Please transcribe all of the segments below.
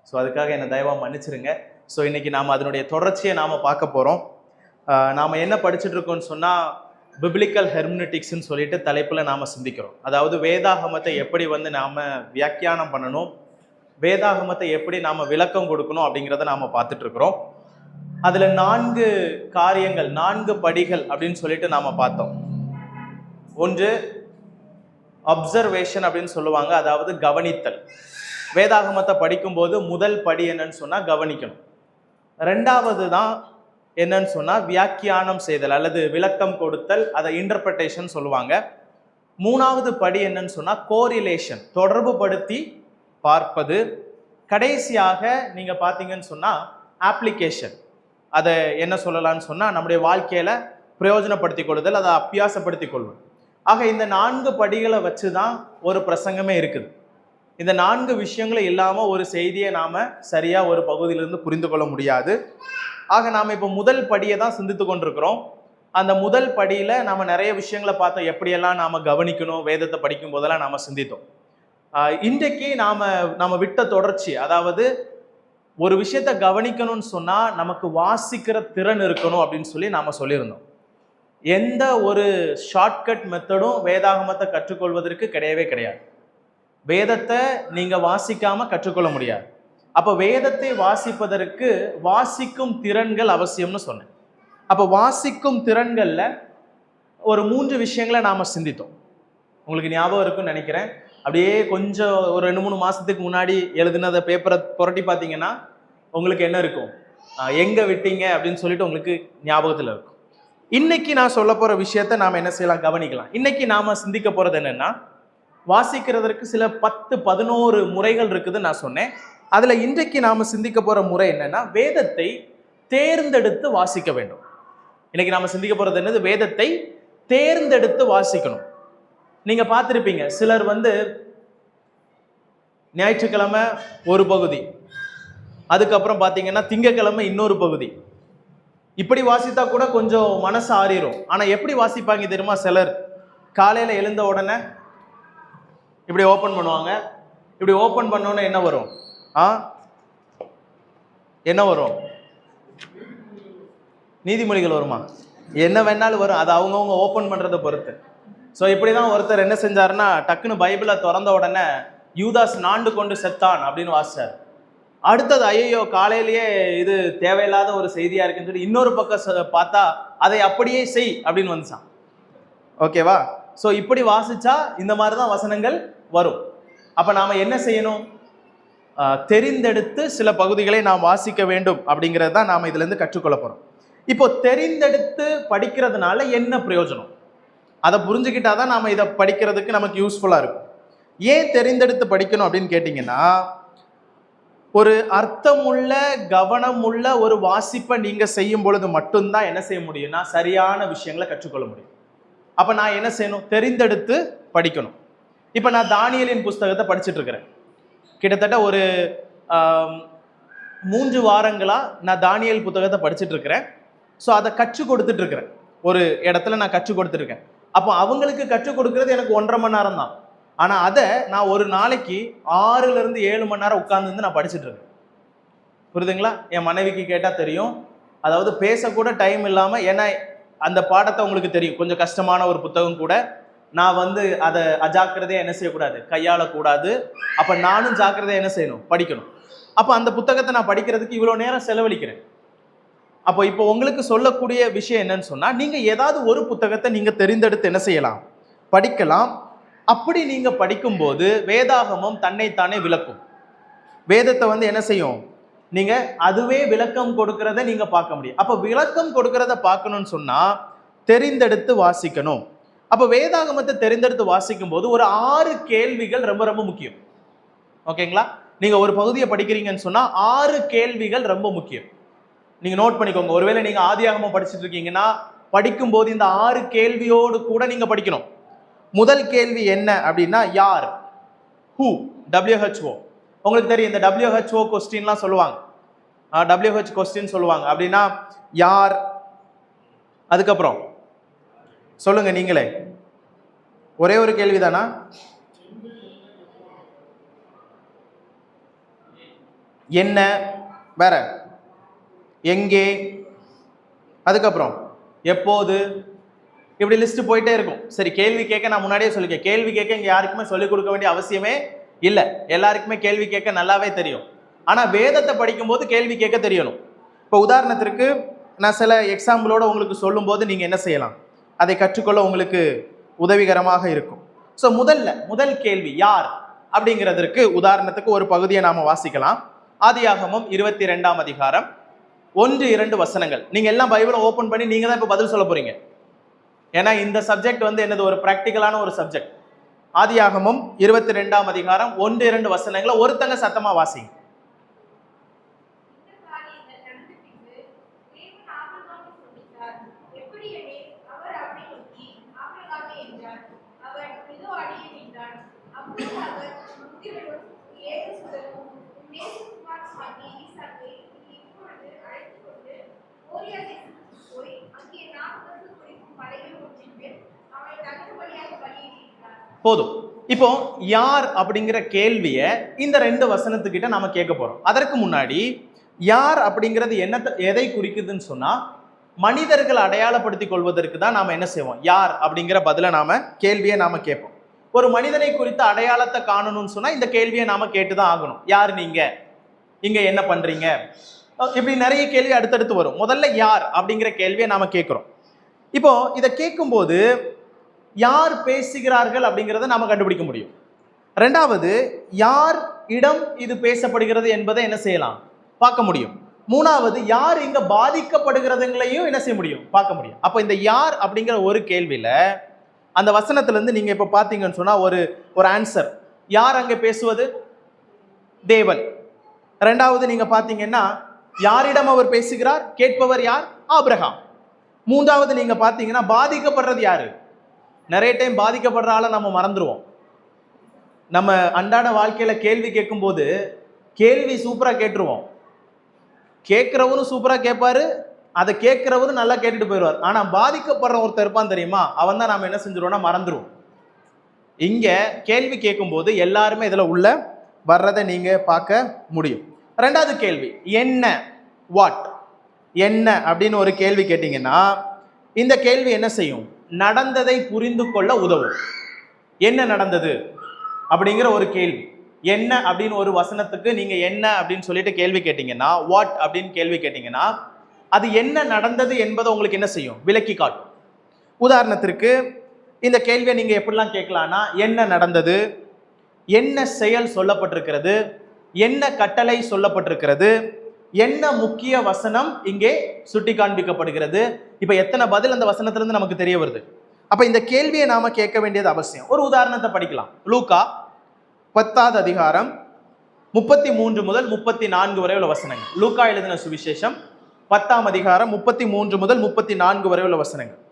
So அதுக்காக என்னை தயவாக மன்னிச்சிருங்க. ஸோ இன்னைக்கு நாம் அதனுடைய தொடர்ச்சியை நாம் பார்க்க போகிறோம். நாம் என்ன படிச்சுட்டு இருக்கோம்னு சொன்னால் பிப்ளிக்கல் ஹெர்மெனெட்டிக்ஸ்ன்னு சொல்லிட்டு தலைப்பில் நாம் சிந்திக்கிறோம். அதாவது வேதாகமத்தை எப்படி நாம் வியாக்கியானம் பண்ணணும், வேதாகமத்தை எப்படி நாம் விளக்கம் கொடுக்கணும் அப்படிங்கிறத நாம் பார்த்துட்டு இருக்கிறோம். அதில் 4 காரியங்கள், 4 படிகள் அப்படின்னு சொல்லிட்டு நாம் பார்த்தோம். ஒன்று அப்சர்வேஷன் அப்படின்னு சொல்லுவாங்க, அதாவது கவனித்தல். வேதாகமத்தை படிக்கும்போது முதல் படி என்னன்னு சொன்னால் கவனிக்கணும். 2வது தான் என்னன்னு சொன்னால் வியாக்கியானம் செய்தல் அல்லது விளக்கம் கொடுத்தல், அதை இன்டர்பிரட்டேஷன் சொல்லுவாங்க. 3வது படி என்னன்னு சொன்னால் கோரிலேஷன், தொடர்பு படுத்தி பார்ப்பது. கடைசியாக நீங்கள் பார்த்தீங்கன்னு சொன்னால் ஆப்ளிகேஷன், அதை என்ன சொல்லலாம்னு சொன்னால் நம்முடைய வாழ்க்கையில் பிரயோஜனப்படுத்தி கொள்ளுதல், அதை அபியாசப்படுத்தி கொள்வது. ஆக இந்த 4 படிகளை வச்சு தான் ஒரு பிரசங்கமே இருக்குது. இந்த 4 விஷயங்களும் இல்லாமல் ஒரு செய்தியை நாம் சரியாக ஒரு பகுதியிலிருந்து புரிந்து கொள்ள முடியாது. ஆக நாம் இப்போ முதல் படியை தான் சிந்தித்து கொண்டிருக்கிறோம். அந்த முதல் படியில் நாம் நிறைய விஷயங்களை பார்த்தோம், எப்படியெல்லாம் நாம் கவனிக்கணும், வேதத்தை படிக்கும் போதெல்லாம் நாம் சிந்தித்தோம். இன்றைக்கு நாம் விட்ட தொடர்ச்சி, அதாவது ஒரு விஷயத்தை கவனிக்கணும்னு சொன்னால் நமக்கு வாசிக்கிற திறன் இருக்கணும் அப்படின்னு சொல்லி நாம் சொல்லியிருந்தோம். எந்த ஒரு ஷார்ட்கட் மெத்தடும் வேதாகமத்தை கற்றுக்கொள்வதற்கு கிடையவே கிடையாது. வேதத்தை நீங்கள் வாசிக்காமல் கற்றுக்கொள்ள முடியாது. அப்போ வேதத்தை வாசிப்பதற்கு வாசிக்கும் திறன்கள் அவசியம்னு சொன்னேன். அப்போ வாசிக்கும் திறன்களில் ஒரு 3 விஷயங்களை நாம் சிந்தித்தோம். உங்களுக்கு ஞாபகம் இருக்குன்னு நினைக்கிறேன். அப்படியே கொஞ்சம் ஒரு 2-3 மாதத்துக்கு முன்னாடி எழுதினதை பேப்பரை புரட்டி பார்த்தீங்கன்னா உங்களுக்கு என்ன இருக்கும், எங்கே விட்டீங்க அப்படின்னு சொல்லிட்டு உங்களுக்கு ஞாபகத்தில் இருக்கும். இன்னைக்கு நான் சொல்ல போகிற விஷயத்த நாம் என்ன செய்யலாம், கவனிக்கலாம். இன்னைக்கு நாம் சிந்திக்க போகிறது என்னென்னா, வாசிக்கிறதற்கு சில 10-11 முறைகள் இருக்குதுன்னு நான் சொன்னேன். அதில் இன்றைக்கு நாம் சிந்திக்க போகிற முறை என்னென்னா, வேதத்தை தேர்ந்தெடுத்து வாசிக்க வேண்டும். இன்னைக்கு நாம் சிந்திக்க போகிறது என்னது, வேதத்தை தேர்ந்தெடுத்து வாசிக்கணும். நீங்கள் பார்த்துருப்பீங்க, சிலர் ஞாயிற்றுக்கிழமை ஒரு பகுதி, அதுக்கப்புறம் பார்த்தீங்கன்னா திங்கக்கிழமை இன்னொரு பகுதி, இப்படி வாசித்தா கூட கொஞ்சம் மனசு ஆறிடும். ஆனால் எப்படி வாசிப்பாங்க தெரியுமா? சிலர் காலையில் எழுந்த உடனே இப்படி ஓப்பன் பண்ணுவாங்க. இப்படி ஓப்பன் பண்ணோன்னே என்ன வரும், என்ன வரும்? நீதிமொழிகள் வருமா? என்ன வேணாலும் வரும், அது அவங்கவுங்க ஓப்பன் பண்ணுறதை பொறுத்து. ஸோ இப்படி தான் ஒருத்தர் என்ன செஞ்சாருன்னா, டக்குன்னு பைபிளை திறந்த உடனே யூதாஸ் நாண்டு கொண்டு செத்தான் அப்படின்னு வாசிச்சார். அடுத்தது ஐயோ காலையிலேயே இது தேவையில்லாத ஒரு செய்தியாக இருக்குன்னு சொல்லி இன்னொரு பக்கம் பார்த்தா அதை அப்படியே செய் அப்படின்னு வந்துச்சான். ஓகேவா? ஸோ இப்படி வாசிச்சா இந்த மாதிரி தான் வசனங்கள் வரும். அப்போ நாம் என்ன செய்யணும், தெரிந்தெடுத்து சில பகுதிகளை நாம் வாசிக்க வேண்டும் அப்படிங்கிறது தான் நாம் இதுலேருந்து கற்றுக்கொள்ள போகிறோம். இப்போ தெரிந்தெடுத்து படிக்கிறதுனால என்ன பிரயோஜனம், அதை புரிஞ்சுக்கிட்டா தான் நாம் இதை படிக்கிறதுக்கு நமக்கு யூஸ்ஃபுல்லாக இருக்கும். ஏன் தெரிந்தெடுத்து படிக்கணும் அப்படின்னு கேட்டிங்கன்னா, ஒரு அர்த்தமுள்ள கவனமுள்ள ஒரு வாசிப்பை நீங்கள் செய்யும் பொழுது மட்டும்தான் என்ன செய்ய முடியும்னா சரியான விஷயங்களை கற்றுக்கொள்ள முடியும். அப்போ நான் என்ன செய்யணும், தெரிந்தெடுத்து படிக்கணும். இப்போ நான் தானியேலின் புஸ்தகத்தை படிச்சுட்டு இருக்கிறேன். கிட்டத்தட்ட ஒரு 3 வாரங்களாக நான் தானியேல் புத்தகத்தை படிச்சுட்டு இருக்கிறேன். ஸோ அதை கற்றுக் கொடுத்துட்டு இருக்கிறேன், ஒரு இடத்துல நான் கற்றுக் கொடுத்துருக்கேன். அப்போ அவங்களுக்கு கற்றுக் கொடுக்கறது எனக்கு 1.5 மணி நேரம் தான். ஆனால் அதை நான் ஒரு நாளைக்கு 6லேருந்து 7 மணி நேரம் உட்கார்ந்து நான் படிச்சுட்டு இருக்கேன். புரியுதுங்களா? என் மனைவிக்கு கேட்டால் தெரியும். அதாவது பேசக்கூட டைம் இல்லாமல், ஏன்னா அந்த பாடத்தை உங்களுக்கு தெரியும், கொஞ்சம் கஷ்டமான ஒரு புத்தகம் கூட. நான் அதை அஜாக்கிரதையாக என்ன செய்யக்கூடாது, கையாளக்கூடாது. அப்போ நானும் ஜாக்கிரதையாக என்ன செய்யணும், படிக்கணும். அப்போ அந்த புத்தகத்தை நான் படிக்கிறதுக்கு இவ்வளோ நேரம் செலவழிக்கிறேன். அப்போ இப்போ உங்களுக்கு சொல்லக்கூடிய விஷயம் என்னன்னு சொன்னால், நீங்கள் ஏதாவது ஒரு புத்தகத்தை நீங்கள் தெரிந்தெடுத்து என்ன செய்யலாம், படிக்கலாம். அப்படி நீங்கள் படிக்கும்போது வேதாகமம் தன்னைத்தானே விளக்கும். வேதத்தை என்ன செய்யும், நீங்கள் அதுவே விளக்கம் கொடுக்கறத நீங்கள் பார்க்க முடியும். அப்போ விளக்கம் கொடுக்கறத பார்க்கணும்னு சொன்னால் தெரிந்தெடுத்து வாசிக்கணும். அப்போ வேதாகமத்தை தெரிந்தெடுத்து வாசிக்கும் போது ஒரு 6 கேள்விகள் ரொம்ப ரொம்ப முக்கியம். ஓகேங்களா? நீங்கள் ஒரு பகுதியை படிக்கிறீங்கன்னு சொன்னால் 6 கேள்விகள் ரொம்ப முக்கியம். நீங்கள் நோட் பண்ணிக்கோங்க. ஒருவேளை நீங்கள் ஆதியாகமம் படிச்சுட்டு இருக்கீங்கன்னா படிக்கும்போது இந்த 6 கேள்வியோடு கூட நீங்கள் படிக்கணும். முதல் கேள்வி என்ன அப்படின்னா, யார், ஹூ, WHO. உங்களுக்கு தெரியும், இந்த WHO கொஸ்டின்லாம் சொல்லுவாங்க, WH கொஸ்டின் சொல்லுவாங்க. அப்படின்னா யார், அதுக்கப்புறம் சொல்லுங்க நீங்களே, ஒரே ஒரு கேள்விதானா? என்ன, வேற எங்கே, அதுக்கப்புறம் எப்போது, இப்படி லிஸ்ட் போயிட்டே இருக்கும். சரி, கேள்வி கேட்க நான் முன்னாடியே சொல்லிக்கேன், கேள்வி கேட்க இங்க யாருக்குமே சொல்லிக் கொடுக்க வேண்டிய அவசியமே இல்லை. எல்லாருக்குமே கேள்வி கேட்க நல்லாவே தெரியும். ஆனா வேதத்தை படிக்கும்போது கேள்வி கேட்க தெரியணும். இப்போ உதாரணத்திற்கு நான் சில எக்ஸாம்பிளோட உங்களுக்கு சொல்லும்போது நீங்க என்ன செய்யலாம், அதை கற்றுக்கொள்ள உங்களுக்கு உதவிகரமாக இருக்கும். ஸோ முதல் கேள்வி யார் அப்படிங்கிறதுக்கு உதாரணத்துக்கு ஒரு பகுதியை நாம வாசிக்கலாம். ஆதியாகமம் 22ஆம் அதிகாரம் 1-2 வசனங்கள். நீங்க எல்லாம் பைபிளை ஓபன் பண்ணி நீங்க தான் இப்ப பதில் சொல்ல போறீங்க. ஏன்னா இந்த சப்ஜெக்ட் வந்து என்னது, ஒரு பிராக்டிக்கலான ஒரு சப்ஜெக்ட். ஆதியாகமம் 22ஆம் அதிகாரம் 1-2 வசனங்களை ஒருத்தங்க சத்தமா வாசிங்க. போதும். இப்போ யார் அப்படிங்கிற கேள்விய இந்த 2 வசனத்துக்கிட்ட நாம கேட்க போறோம். அதற்கு முன்னாடி யார் அப்படிங்கிறது எதை குறிக்குதுன்னு சொன்னா, மனிதர்கள் அடையாளப்படுத்திக் கொள்வதற்கு தான் நாம என்ன செய்வோம், யார் அப்படிங்கிற பதில நாம கேள்வியை நாம கேட்போம். ஒரு மனிதனை குறித்த அடையாளத்தை காணணும்னு சொன்னா இந்த கேள்வியை நாம கேட்டுதான் ஆகணும். யார் நீங்க, இங்க என்ன பண்றீங்க, இப்படி நிறைய கேள்வி அடுத்தடுத்து வரும். முதல்ல யார் அப்படிங்கிற கேள்வியை நாம கேட்கிறோம். இப்போ இதை கேட்கும்போது யார் பேசுகிறார்கள் அப்படிங்கிறத நாம கண்டுபிடிக்க முடியும். ரெண்டாவது, யார் இடம் இது பேசப்படுகிறது என்பதை என்ன செய்யலாம், பார்க்க முடியும். மூணாவது, யார் இங்க பாதிக்கப்படுகிறதுங்களையும் என்ன செய்ய முடியும், பார்க்க முடியும். அப்ப இந்த யார் அப்படிங்கிற ஒரு கேள்வியில அந்த வசனத்துல இருந்து நீங்க இப்ப பாத்தீங்கன்னு சொன்னா ஒரு ஆன்சர். யார் அங்க பேசுவது, தேவன். ரெண்டாவது நீங்க பாத்தீங்கன்னா யாரிடம் அவர் பேசுகிறார், கேட்பவர் யார், ஆபிரகாம். மூன்றாவது நீங்க பாத்தீங்கன்னா பாதிக்கப்படுறது யாரு. நிறைய டைம் பாதிக்கப்படுற ஆளை நம்ம மறந்துடுவோம். நம்ம அன்றாட வாழ்க்கையில கேள்வி கேட்கும் போது கேள்வி சூப்பரா கேட்டுருவோம், கேட்கிறவரும் சூப்பரா கேட்பாரு, அதை கேட்கிறவரும் நல்லா கேட்டுட்டு போயிடுவார். ஆனா பாதிக்கப்படுற ஒருத்தர் இருப்பான் தெரியுமா, அவன் தான் நாம என்ன செஞ்சிருவோம்னா மறந்துடுவோம். இங்க கேள்வி கேட்கும் போது எல்லாருமே இதுல உள்ள வர்றதை நீங்க பார்க்க முடியும். ரெண்டாவது கேள்வி என்ன, வாட், என்ன அப்படின்னு ஒரு கேள்வி கேட்டீங்கன்னா இந்த கேள்வி என்ன செய்யும், நடந்ததை புரிந்து கொள்ள உதவும். என்ன நடந்தது அப்படிங்கிற ஒரு கேள்வி. என்ன அப்படின்னு ஒரு வசனத்துக்கு நீங்க என்ன அப்படின்னு சொல்லிட்டு கேள்வி கேட்டீங்கன்னா, வாட் அப்படின்னு கேள்வி கேட்டீங்கன்னா அது என்ன நடந்தது என்பதை உங்களுக்கு என்ன செய்யும், விளக்கி காட்டும். உதாரணத்திற்கு இந்த கேள்வியை நீங்க எப்படிலாம் கேட்கலாம்னா, என்ன நடந்தது, என்ன செயல் சொல்லப்பட்டிருக்கிறது, என்ன கட்டளை சொல்லப்பட்டிருக்கிறது, என்ன முக்கிய வசனம் இங்கே சுட்டி காண்பிக்கப்படுகிறது. இப்ப எத்தனை பதில் அந்த வசனத்திலிருந்து நமக்கு தெரிய வருது. அப்ப இந்த கேள்வியை நாம கேட்க வேண்டியது அவசியம். ஒரு உதாரணத்தை படிக்கலாம். லூக்கா 10ஆவது அதிகாரம் 33 முதல் 34 வரை உள்ள வசனங்கள். லூக்கா எழுதின சுவிசேஷம் 10ஆம் அதிகாரம் 33 முதல் 34 வரை உள்ள வசனங்கள்.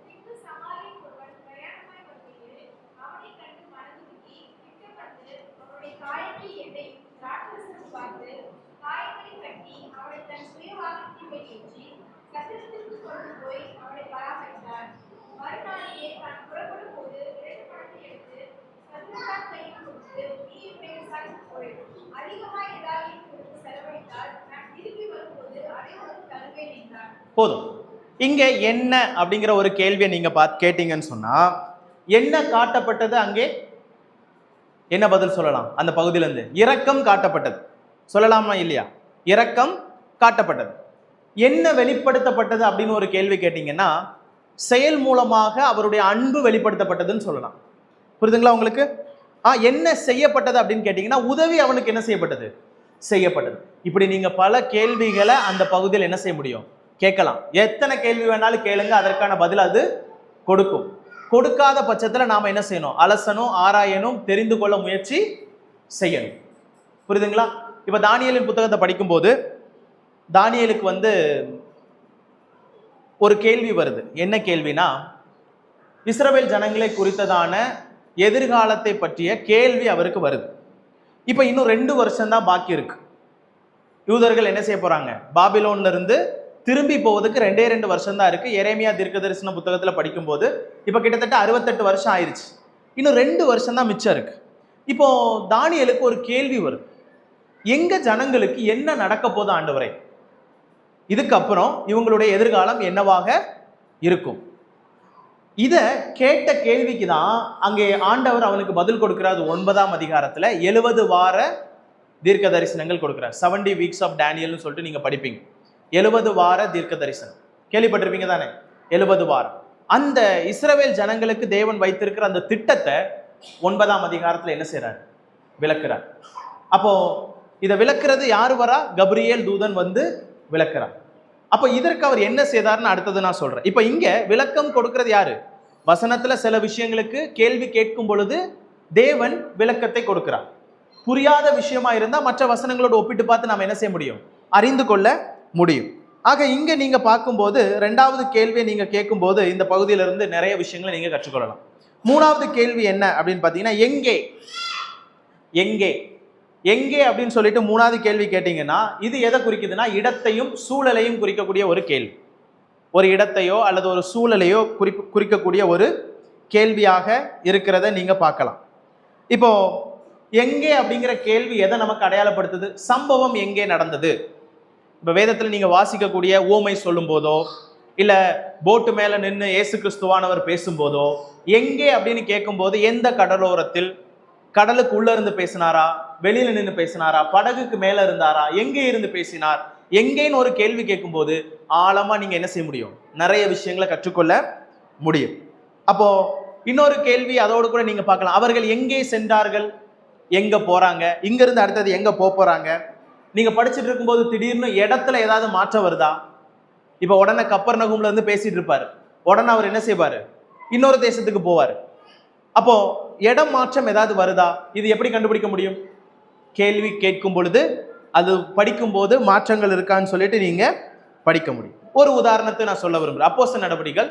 போதும். இங்க என்ன அப்படிங்கிற ஒரு கேள்வியை நீங்க கேட்டீங்கன்னு சொன்னா என்ன காட்டப்பட்டது, அங்கே என்ன பதில் சொல்லலாம், அந்த பகுதியிலிருந்து இரக்கம் காட்டப்பட்டது சொல்லலாமா இல்லையா, இரக்கம் காட்டப்பட்டது. என்ன வெளிப்படுத்தப்பட்டது அப்படின்னு ஒரு கேள்வி கேட்டீங்கன்னா செயல் மூலமாக அவருடைய அன்பு வெளிப்படுத்தப்பட்டதுன்னு சொல்லலாம். புரியுதுங்களா உங்களுக்கு? என்ன செய்யப்பட்டது அப்படின்னு கேட்டீங்கன்னா உதவி அவனுக்கு என்ன செய்யப்பட்டது, செய்யப்பட்டது. இப்படி நீங்க பல கேள்விகளை அந்த பகுதியில் என்ன செய்ய முடியும், கேட்கலாம். எத்தனை கேள்வி வேணாலும் கேளுங்க, அதற்கான பதில் அது கொடுக்கும். கொடுக்காத பட்சத்தில் நாம என்ன செய்யணும், அலசணும், ஆராயணும், தெரிந்து கொள்ள முயற்சி செய்யணும். புரியுதுங்களா? இப்ப தானியேலின் புத்தகத்தை படிக்கும்போது தானியேலுக்கு ஒரு கேள்வி வருது. என்ன கேள்வினா, இஸ்ரவேல் ஜனங்களை குறித்ததான எதிர்காலத்தை பற்றிய கேள்வி அவருக்கு வருது. இப்ப இன்னும் 2 வருஷம் தான் பாக்கி இருக்கு. யூதர்கள் என்ன செய்ய போறாங்க, பாபிலோன்ல இருந்து திரும்பி போவதுக்கு 2 வருஷம் தான் இருக்கு. எரேமியா தீர்க்கதரிசன புத்தகத்துல படிக்கும்போது இப்ப கிட்டத்தட்ட 68 வருஷம் ஆயிருச்சு. இன்னும் 2 வருஷம் தான் மிச்சம் இருக்கு. இப்போ தானியேலுக்கு ஒரு கேள்வி வருது. எங்க ஜனங்களுக்கு என்ன நடக்க போது ஆண்டவரே, இதுக்கப்புறம் இவங்களுடைய எதிர்காலம் என்னவாக இருக்கும்? இத கேட்ட கேள்விக்கு தான் அங்கே ஆண்டவர் அவனுக்கு பதில் கொடுக்கிறார். 9ஆம் அதிகாரத்துல 70 வார தீர்க்க தரிசனங்கள் கொடுக்கிறார். 70 வீக்ஸ் ஆஃப் டேனியல்னு சொல்லிட்டு நீங்க படிப்பீங்க. 70 வார தீர்க்க தரிசனம் கேள்விப்பட்டிருப்பீங்க தானே? 70 வாரம். அந்த இஸ்ரவேல் ஜனங்களுக்கு தேவன் வைத்திருக்கிற அந்த திட்டத்தை 9ஆம் அதிகாரத்துல என்ன செய்றார்? விளக்குறார். அப்போ இதை விளக்குறது யாரு வரா? கபிரியேல் தூதன் வந்து விளக்குறார். அப்ப இதற்கு அவர் என்ன செய்தார்னு அடுத்தது நான் சொல்றேன். இப்ப இங்க விளக்கம் கொடுக்கிறது யாரு? வசனத்துல சில விஷயங்களுக்கு கேள்வி கேட்கும் பொழுது தேவன் விளக்கத்தை கொடுக்கிறார். புரியாத விஷயமா இருந்தா மற்ற வசனங்களோடு ஒப்பிட்டு பார்த்து நாம என்ன செய்ய முடியும்? அறிந்து கொள்ள முடியும். ஆக இங்க நீங்க பார்க்கும்போது 2வது கேள்வியை நீங்க கேட்கும்போது இந்த பகுதியிலிருந்து நிறைய விஷயங்களை நீங்க கற்றுக்கொள்ளலாம். 3வது கேள்வி என்ன அப்படின்னு பாத்தீங்கன்னா, எங்கே எங்கே எங்கே அப்படின்னு சொல்லிட்டு 3வது கேள்வி கேட்டீங்கன்னா, இது எதை குறிக்குதுன்னா இடத்தையும் சூழலையும் குறிக்கக்கூடிய ஒரு கேள்வி. ஒரு இடத்தையோ அல்லது ஒரு சூழலையோ குறிக்கக்கூடிய ஒரு கேள்வியாக இருக்கிறத நீங்க பார்க்கலாம். இப்போ எங்கே அப்படிங்கிற கேள்வி எதை நமக்கு அடையாளப்படுத்துது? சம்பவம் எங்கே நடந்தது? இப்ப வேதத்துல நீங்க வாசிக்கக்கூடிய ஓமை சொல்லும் போதோ இல்ல போட்டு மேல நின்று இயேசு கிறிஸ்துவானவர் பேசும்போதோ எங்கே அப்படின்னு கேட்கும் போது எந்த கடலோரத்தில், கடலுக்கு உள்ள இருந்து பேசினாரா, வெளியில நின்று பேசினாரா, படகுக்கு மேல இருந்தாரா, எங்கே இருந்து பேசினார், எங்கேன்னு ஒரு கேள்வி கேட்கும் போது ஆழமா நீங்க என்ன செய்ய முடியும்? நிறைய விஷயங்களை கற்றுக்கொள்ள முடியும். அப்போ இன்னொரு கேள்வி அதோடு கூட நீங்க பார்க்கலாம். அவர்கள் எங்கே சென்றார்கள், எங்க போறாங்க, இங்க இருந்து அடுத்தது எங்க போறாங்க. நீங்க படிச்சுட்டு இருக்கும்போது திடீர்னு இடத்துல ஏதாவது மாற்றம் வருதா? இப்ப உடனே கப்பர்நகூம்ல இருந்து பேசிட்டு இருப்பாரு, உடனே அவர் என்ன செய்வாரு? இன்னொரு தேசத்துக்கு போவாரு. அப்போ இடம் மாற்றம் ஏதாவது வருதா? இது எப்படி கண்டுபிடிக்க முடியும்? கேள்வி கேட்கும் பொழுது அது படிக்கும் போது மாற்றங்கள் இருக்கான்னு சொல்லிட்டு நீங்க படிக்க முடியும். ஒரு உதாரணத்தை நான் சொல்ல விரும்புறேன். அப்போஸ்தலர் நடபடிகள்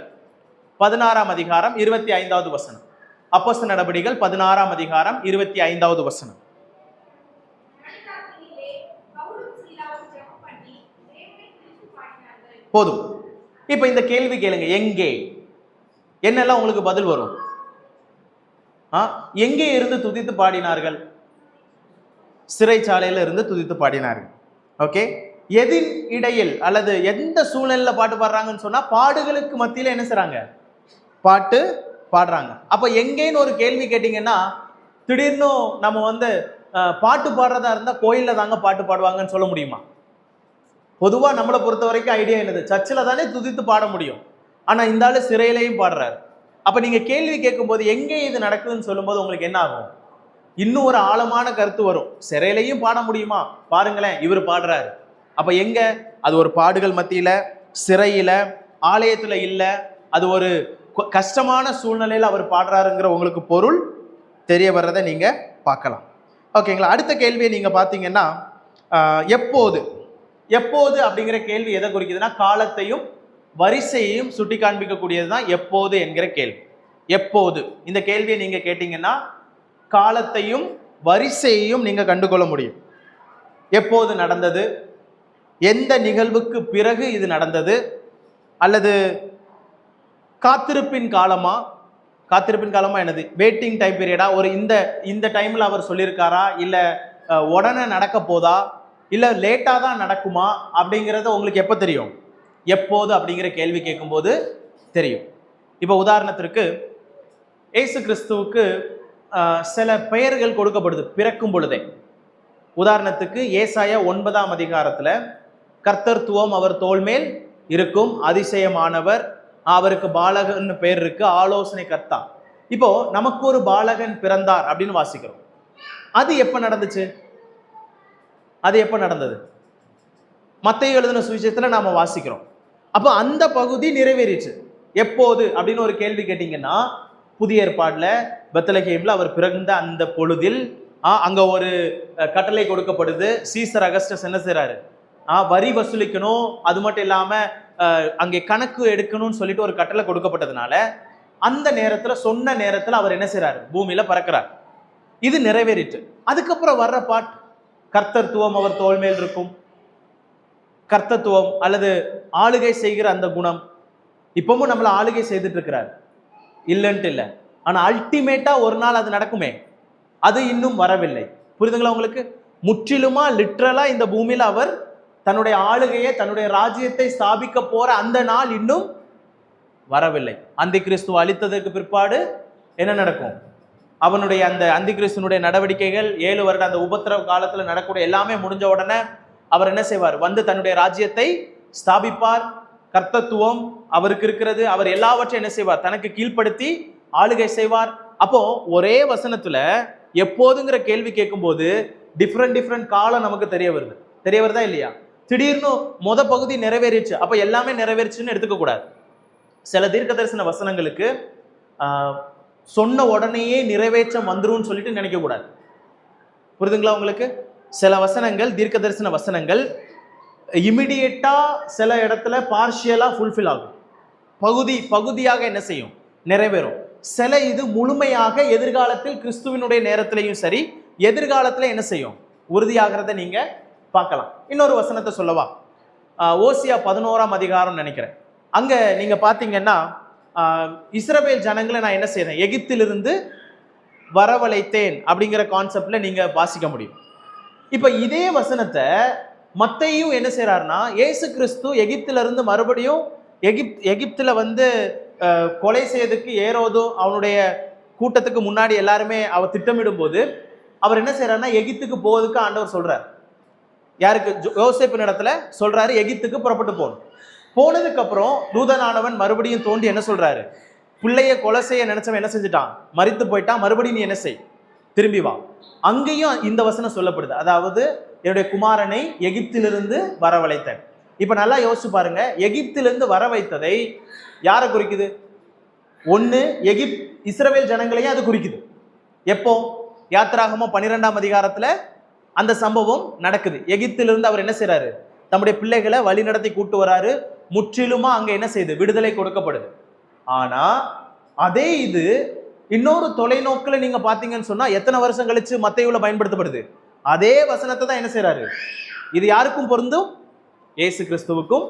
16ஆம் அதிகாரம் 25வது வசனம். அப்போஸ்தலர் நடபடிகள் 16ஆம் அதிகாரம் 25வது வசனம். போதும். இப்ப இந்த கேள்வி கேளுங்க, எங்கே, என்னெல்லாம் உங்களுக்கு பதில் வரும்? எங்கே இருந்து துதித்து பாடினார்கள்? சிறைச்சாலையில இருந்து துதித்து பாடினார்கள். ஓகே, எதின் இடையில் அல்லது எந்த சூழல்ல பாட்டு பாடுறாங்கன்னு சொன்னா பாடுகளுக்கு மத்தியில என்ன செய்றாங்க? பாட்டு பாடுறாங்க. அப்ப எங்கேன்னு ஒரு கேள்வி கேட்டீங்கன்னா, திடீர்னு நம்ம வந்து பாட்டு பாடுறதா இருந்தா கோயில்ல தாங்க பாட்டு பாடுவாங்கன்னு சொல்ல முடியுமா? பொதுவா நம்மளை பொறுத்த வரைக்கும் ஐடியா என்னது? சர்ச்சில் தானே துதித்து பாட முடியும். ஆனா இந்த ஆளு சிறையிலையும் பாடுறாரு. அப்ப நீங்க கேள்வி கேட்கும் போது எங்கே இது நடக்குதுன்னு சொல்லும் போது உங்களுக்கு என்ன ஆகும்? இன்னும் ஒரு ஆழமான கருத்து வரும். சிறையிலையும் பாட முடியுமா? பாருங்களேன், இவர் பாடுறாரு. அப்ப எங்க? அது ஒரு பாடுகள் மத்தியில, சிறையில, ஆலயத்துல இல்ல, அது ஒரு கஷ்டமான சூழ்நிலையில அவர் பாடுறாருங்கிற உங்களுக்கு பொருள் தெரிய வர்றதை நீங்க பார்க்கலாம். ஓகேங்களா? அடுத்த கேள்வியை நீங்க பாத்தீங்கன்னா, எப்போது எப்போது அப்படிங்கிற கேள்வி எதை குறிக்குதுன்னா காலத்தையும் வரிசையையும் சுட்டி காண்பிக்கக்கூடியது தான் எப்போது என்கிற கேள்வி. எப்போது இந்த கேள்வியை நீங்க கேட்டீங்கன்னா காலத்தையும் வரிசையையும் நீங்க கண்டுகொள்ள முடியும். எப்போது நடந்தது, எந்த நிகழ்வுக்கு பிறகு இது நடந்தது, அல்லது காத்திருப்பின் காலமா? காத்திருப்பின் காலமா என்னது? வெயிட்டிங் டைம் பீரியடா? ஒரு இந்த டைம்ல அவர் சொல்லியிருக்காரா, இல்ல உடனே நடக்க போதா, இல்ல லேட்டா தான் நடக்குமா அப்படிங்கிறது உங்களுக்கு எப்ப தெரியும்? எப்போது அப்படிங்கிற கேள்வி கேட்கும்போது தெரியும். இப்ப உதாரணத்திற்கு இயேசு கிறிஸ்துவுக்கு சில பெயர்கள் கொடுக்கப்படுது பிறக்கும் பொழுதே. உதாரணத்துக்கு ஏசாயா 9ஆம் அதிகாரத்துல கர்த்தர்த்துவம் அவர் தோள் மேல் இருக்கும், அதிசயமானவர், அவருக்கு பாலகன் பெயர் இருக்கு, ஆலோசனை கர்த்தா. இப்போ நமக்கு ஒரு பாலகன் பிறந்தார் அப்படின்னு வாசிக்கிறோம். அது எப்ப நடந்துச்சு? அது எப்ப நடந்தது? மத்தேயு எழுதின சுவிசேஷத்துல நாம வாசிக்கிறோம். அப்போ அந்த பகுதி நிறைவேறிச்சு. எப்போது அப்படின்னு ஒரு கேள்வி கேட்டீங்கன்னா, புதிய ஏற்பாடுல பெத்லகேம்ல அவர் பிறந்த அந்த பொழுதில் அங்க ஒரு கட்டளை கொடுக்கப்படுது. சீசர் அகஸ்டஸ் என்ன செய்றாரு? வரி வசூலிக்கணும், அது மட்டும் இல்லாம அங்கே கணக்கு எடுக்கணும்னு சொல்லிட்டு ஒரு கட்டளை கொடுக்கப்பட்டதுனால அந்த நேரத்துல சொன்ன நேரத்துல அவர் என்ன செய்றாரு? பூமியில பறக்கிறார். இது நிறைவேறிட்டு. அதுக்கப்புறம் வர்ற பாட் கர்த்தத்துவம் அவர் தோள் மேல் இருக்கும். கர்த்தத்துவம் அல்லது ஆளுகை செய்கிற அந்த குணம் இப்பவும் நம்மள ஆளுகை செய்துட்டு இருக்கிறார், இல்லைன்ட்டு இல்லை. ஆனா அல்டிமேட்டா ஒரு நாள் அது நடக்குமே, அது இன்னும் வரவில்லை. புரியுதுங்களா உங்களுக்கு? முற்றிலுமா லிட்ரலா இந்த பூமியில அவர் தன்னுடைய ஆளுகையை, தன்னுடைய ராஜ்யத்தை ஸ்தாபிக்க போற அந்த நாள் இன்னும் வரவில்லை. அந்தி கிறிஸ்துவ அழித்ததற்கு பிற்பாடு என்ன நடக்கும்? அவனுடைய அந்த அந்தி கிறிஸ்துவனுடைய நடவடிக்கைகள் 7 வருட அந்த உபத்திரவ காலத்துல நடக்கூடிய எல்லாமே முடிஞ்ச உடனே அவர் என்ன செய்வார்? வந்து தன்னுடைய ராஜ்யத்தை ஸ்தாபிப்பார். கர்த்தத்துவம் அவருக்கு இருக்கிறது. அவர் எல்லாவற்றையும் என்ன செய்வார்? தனக்கு கீழ்ப்படுத்தி ஆளுகை செய்வார். அப்போ ஒரே வசனத்துல எப்போதுங்கிற கேள்வி கேட்கும்போது டிஃப்ரெண்ட் காலம் நமக்கு தெரிய வருதா இல்லையா? திடீர்னு பகுதி நிறைவேறிச்சு, அப்ப எல்லாமே நிறைவேறிச்சுன்னு எடுத்துக்க கூடாது. சில தீர்க்க தரிசன வசனங்களுக்கு சொன்ன உடனேயே நிறைவேற்றம் வந்துரும்னு சொல்லிட்டு நினைக்க கூடாது. புரியுதுங்களா உங்களுக்கு? சில வசனங்கள், தீர்க்க தரிசன வசனங்கள் இமிடியேட்டா சில இடத்துல பார்ஷியலா ஃபுல்ஃபில் ஆகும், பகுதியாக என்ன செய்யும்? நிறைவேறும். சில இது முழுமையாக எதிர்காலத்தில் கிறிஸ்துவினுடைய நேரத்திலையும் சரி, எதிர்காலத்துல என்ன செய்யும்? உறுதியாகிறத நீங்க பார்க்கலாம். இன்னொரு வசனத்தை சொல்லவா? ஓசியா 11ஆம் அதிகாரம் நினைக்கிறேன். அங்க நீங்க பாத்தீங்கன்னா இஸ்ரவேல் ஜனங்களை நான் என்ன செய்தேன்? எகிப்திலிருந்து வரவழைத்தேன் அப்படிங்கிற கான்செப்ட்ல நீங்க வாசிக்க முடியும். இப்ப இதே வசனத்தை மத்தேயு என்ன செய்யறாருன்னா, இயேசு கிறிஸ்து எகிப்திலிருந்து மறுபடியும் எகிப்துல வந்து கொலை செய்யறதுக்கு ஏரோதும் அவனுடைய கூட்டத்துக்கு முன்னாடி எல்லாருமே அவர் திட்டமிடும் போது அவர் என்ன செய்யறாருன்னா, எகிப்துக்கு போவதுக்கு ஆண்டவர் சொல்றார். யாருக்கு? யோசேப்பின் இடத்துல சொல்றாரு, எகிப்துக்கு புறப்பட்டு போகணும். போனதுக்கு அப்புறம் தூதனானவன் மறுபடியும் தோண்டி என்ன சொல்றாரு? பிள்ளைய கொலை செய்ய நினைச்சவன் என்ன செஞ்சுட்டான்? மரித்து போயிட்டான். மறுபடியும் நீ என்ன செய்? திரும்பி வா. அங்கேயும் இந்த வசனம் சொல்லப்படுது, அதாவது என்னுடைய குமாரனை எகிப்திலிருந்து வரவழைத்தேன். இப்ப நல்லா யோசிச்சு பாருங்க, எகிப்திலிருந்து வர வைத்ததை யாரை குறிக்குது? ஒண்ணு இஸ்ரவேல் ஜனங்களையும் அது குறிக்குது. எப்போ? யாத்திராகமம் 12ஆம் அதிகாரத்துல அந்த சம்பவம் நடக்குது. எகிப்திலிருந்து அவர் என்ன செய்யறாரு? தம்முடைய பிள்ளைகளை வழி நடத்தி கூட்டு வராரு. முற்றிலுமா அங்க என்ன செய்யுது? விடுதலை கொடுக்கப்படுது. ஆனா அதே இது இன்னொரு தொலைநோக்குல நீங்க பாத்தீங்கன்னு சொன்னா எத்தனை வருஷம் கழிச்சு மத்தேயுல பயன்படுத்தப்படுது? அதே வசனத்தை தான் என்ன செய்யறாரு? இது யாருக்கும் பொருந்தும்? இயேசு கிறிஸ்துவுக்கும்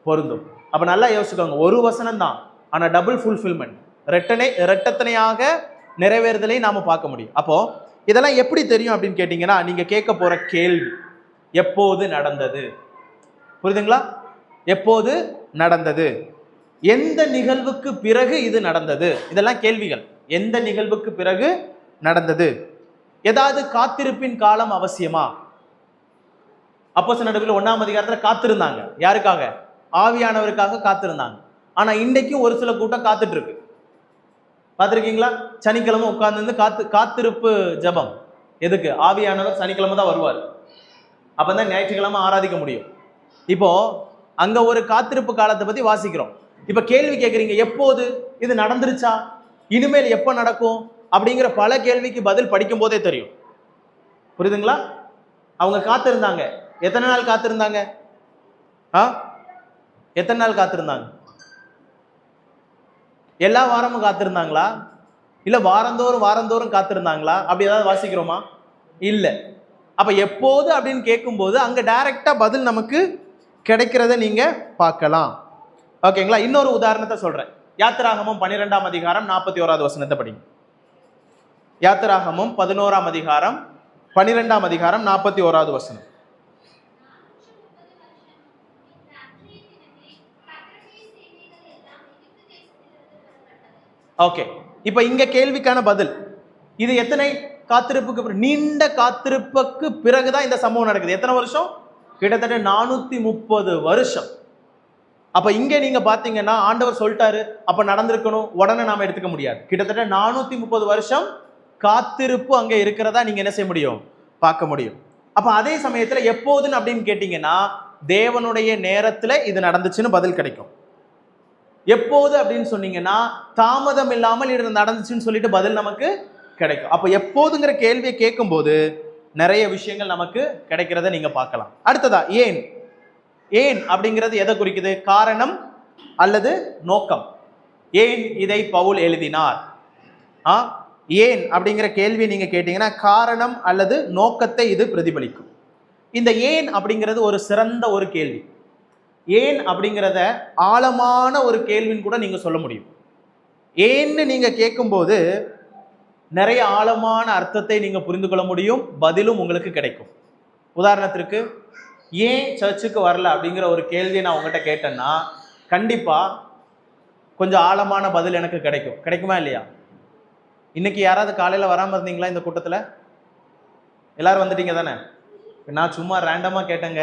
பொருந்தும். அப்ப நல்லா யோசிச்சுக்கோங்க, ஒரு வசனம் தான், ஆனா டபுள் ஃபுல்ஃபில்மெண்ட், இரட்டத்தனையாக நிறைவேறுதலை நாம பார்க்க முடியும். அப்போ இதெல்லாம் எப்படி தெரியும் அப்படின்னு கேட்டீங்கன்னா, நீங்க கேட்க போற கேள்வி எப்போது நடந்தது? புரியுதுங்களா? எப்போது நடந்தது? எந்த நிகழ்வுக்கு பிறகு இது நடந்தது? இதெல்லாம் கேள்விகள். எந்த நிகழ்வுக்கு பிறகு நடந்தது? ஏதாவது காத்திருப்பின் காலம் அவசியமா? அப்போஸ்தலர் நடவடிக்கைகள் 1ஆம் அதிகாரத்துல காத்திருந்தாங்க. யாருக்காக? ஆவியானவருக்காக காத்திருந்தாங்க. ஆனா இன்றைக்கும் ஒரு சில கூட்டம் காத்துட்டு இருக்கு. பார்த்துருக்கீங்களா? சனிக்கிழமை உட்கார்ந்து காத்திருப்பு ஜபம். எதுக்கு? ஆவியானவர் சனிக்கிழமை தான் வருவார், அப்பதான் ஞாயிற்றுக்கிழமை ஆராதிக்க முடியும். இப்போ அங்க ஒரு காத்திருப்பு காலத்தை பத்தி வாசிக்கிறோம். இப்ப கேள்வி கேட்குறீங்க, எப்போது இது நடந்துருச்சா, இனிமேல் எப்ப நடக்கும் அப்படிங்கிற பல கேள்விக்கு பதில் படிக்கும் போதே தெரியும். புரியுதுங்களா? அவங்க காத்திருந்தாங்க. எத்தனை நாள் காத்திருந்தாங்க? எத்தனை நாள் காத்திருந்தாங்க? எல்லா வாரமும் காத்திருந்தாங்களா? இல்ல வாரந்தோறும் காத்திருந்தாங்களா? அப்படி ஏதாவது வாசிக்கிறோமா? இல்ல. அப்ப எப்போது அப்படின்னு கேட்கும்போது அங்க டைரக்டா பதில் நமக்கு கிடைக்கிறத நீங்க பார்க்கலாம். ஓகேங்களா? இன்னொரு உதாரணத்தை சொல்றேன். யாத்திராகமம் 12ஆம் அதிகாரம் 41வது வசனத்தை படிங்க. யாத்திராகமம் 11ஆம் அதிகாரம் 12ஆம் அதிகாரம் 41வது வசனம். ஓகே, இப்ப இங்க கேள்விக்கான பதில், இது எத்தனை காத்திருப்புக்கு, நீண்ட காத்திருப்புக்கு பிறகுதான் இந்த சம்பவம் நடக்குது. எத்தனை வருஷம்? கிட்டத்தட்ட 430 வருஷம். அப்ப இங்க நீங்க பாத்தீங்கன்னா ஆண்டவர் சொல்லிட்டாரு, அப்ப நடந்திருக்கணும், உடனே நாம எடுத்துக்க முடியாது. கிட்டத்தட்ட 430 வருஷம் காத்திருப்பு அங்க இருக்கிறதா நீங்க என்ன செய்ய முடியும்? பார்க்க முடியும். அப்ப அதே சமயத்துல எப்போதுன்னு அப்படின்னு கேட்டீங்கன்னா தேவனுடைய நேரத்துல இது நடந்துச்சுன்னு பதில் கிடைக்கும். எப்போது அப்படின்னு சொன்னீங்கன்னா தாமதம் இல்லாமல் இது நடந்துச்சுன்னு சொல்லிட்டு பதில் நமக்கு கிடைக்கும். அப்ப எப்போதுங்கிற கேள்வியை கேட்கும் போது நிறைய விஷயங்கள் நமக்கு கிடைக்கிறத நீங்க பார்க்கலாம். அடுத்ததா ஏன்? ஏன் அப்படிங்கிறது எதை குறிக்குது? காரணம் அல்லது நோக்கம். ஏன் இதை பவுல் எழுதினார்? ஏன் அப்படிங்கிற கேள்வி நீங்க கேட்டீங்கன்னா காரணம் அல்லது நோக்கத்தை இது பிரதிபலிக்கும். இந்த ஏன் அப்படிங்கிறது ஒரு சிறந்த ஒரு கேள்வி. ஏன் அப்படிங்கிறத ஆழமான ஒரு கேள்வின்னு கூட நீங்க சொல்ல முடியும். ஏன்னு நீங்க கேட்கும்போது நிறைய ஆழமான அர்த்தத்தை நீங்க புரிந்து கொள்ள முடியும், பதிலும் உங்களுக்கு கிடைக்கும். உதாரணத்திற்கு ஏன் சர்ச்சுக்கு வரல அப்படிங்கிற ஒரு கேள்வியை நான் உங்ககிட்ட கேட்டேன்னா கண்டிப்பாக கொஞ்சம் ஆழமான பதில் எனக்கு கிடைக்கும். கிடைக்குமா இல்லையா? இன்னைக்கு யாராவது காலையில் வராமல் இருந்தீங்களா இந்த கூட்டத்தில்? எல்லாரும் வந்துட்டீங்க தானே? நான் சும்மா ரேண்டமாக கேட்டேங்க.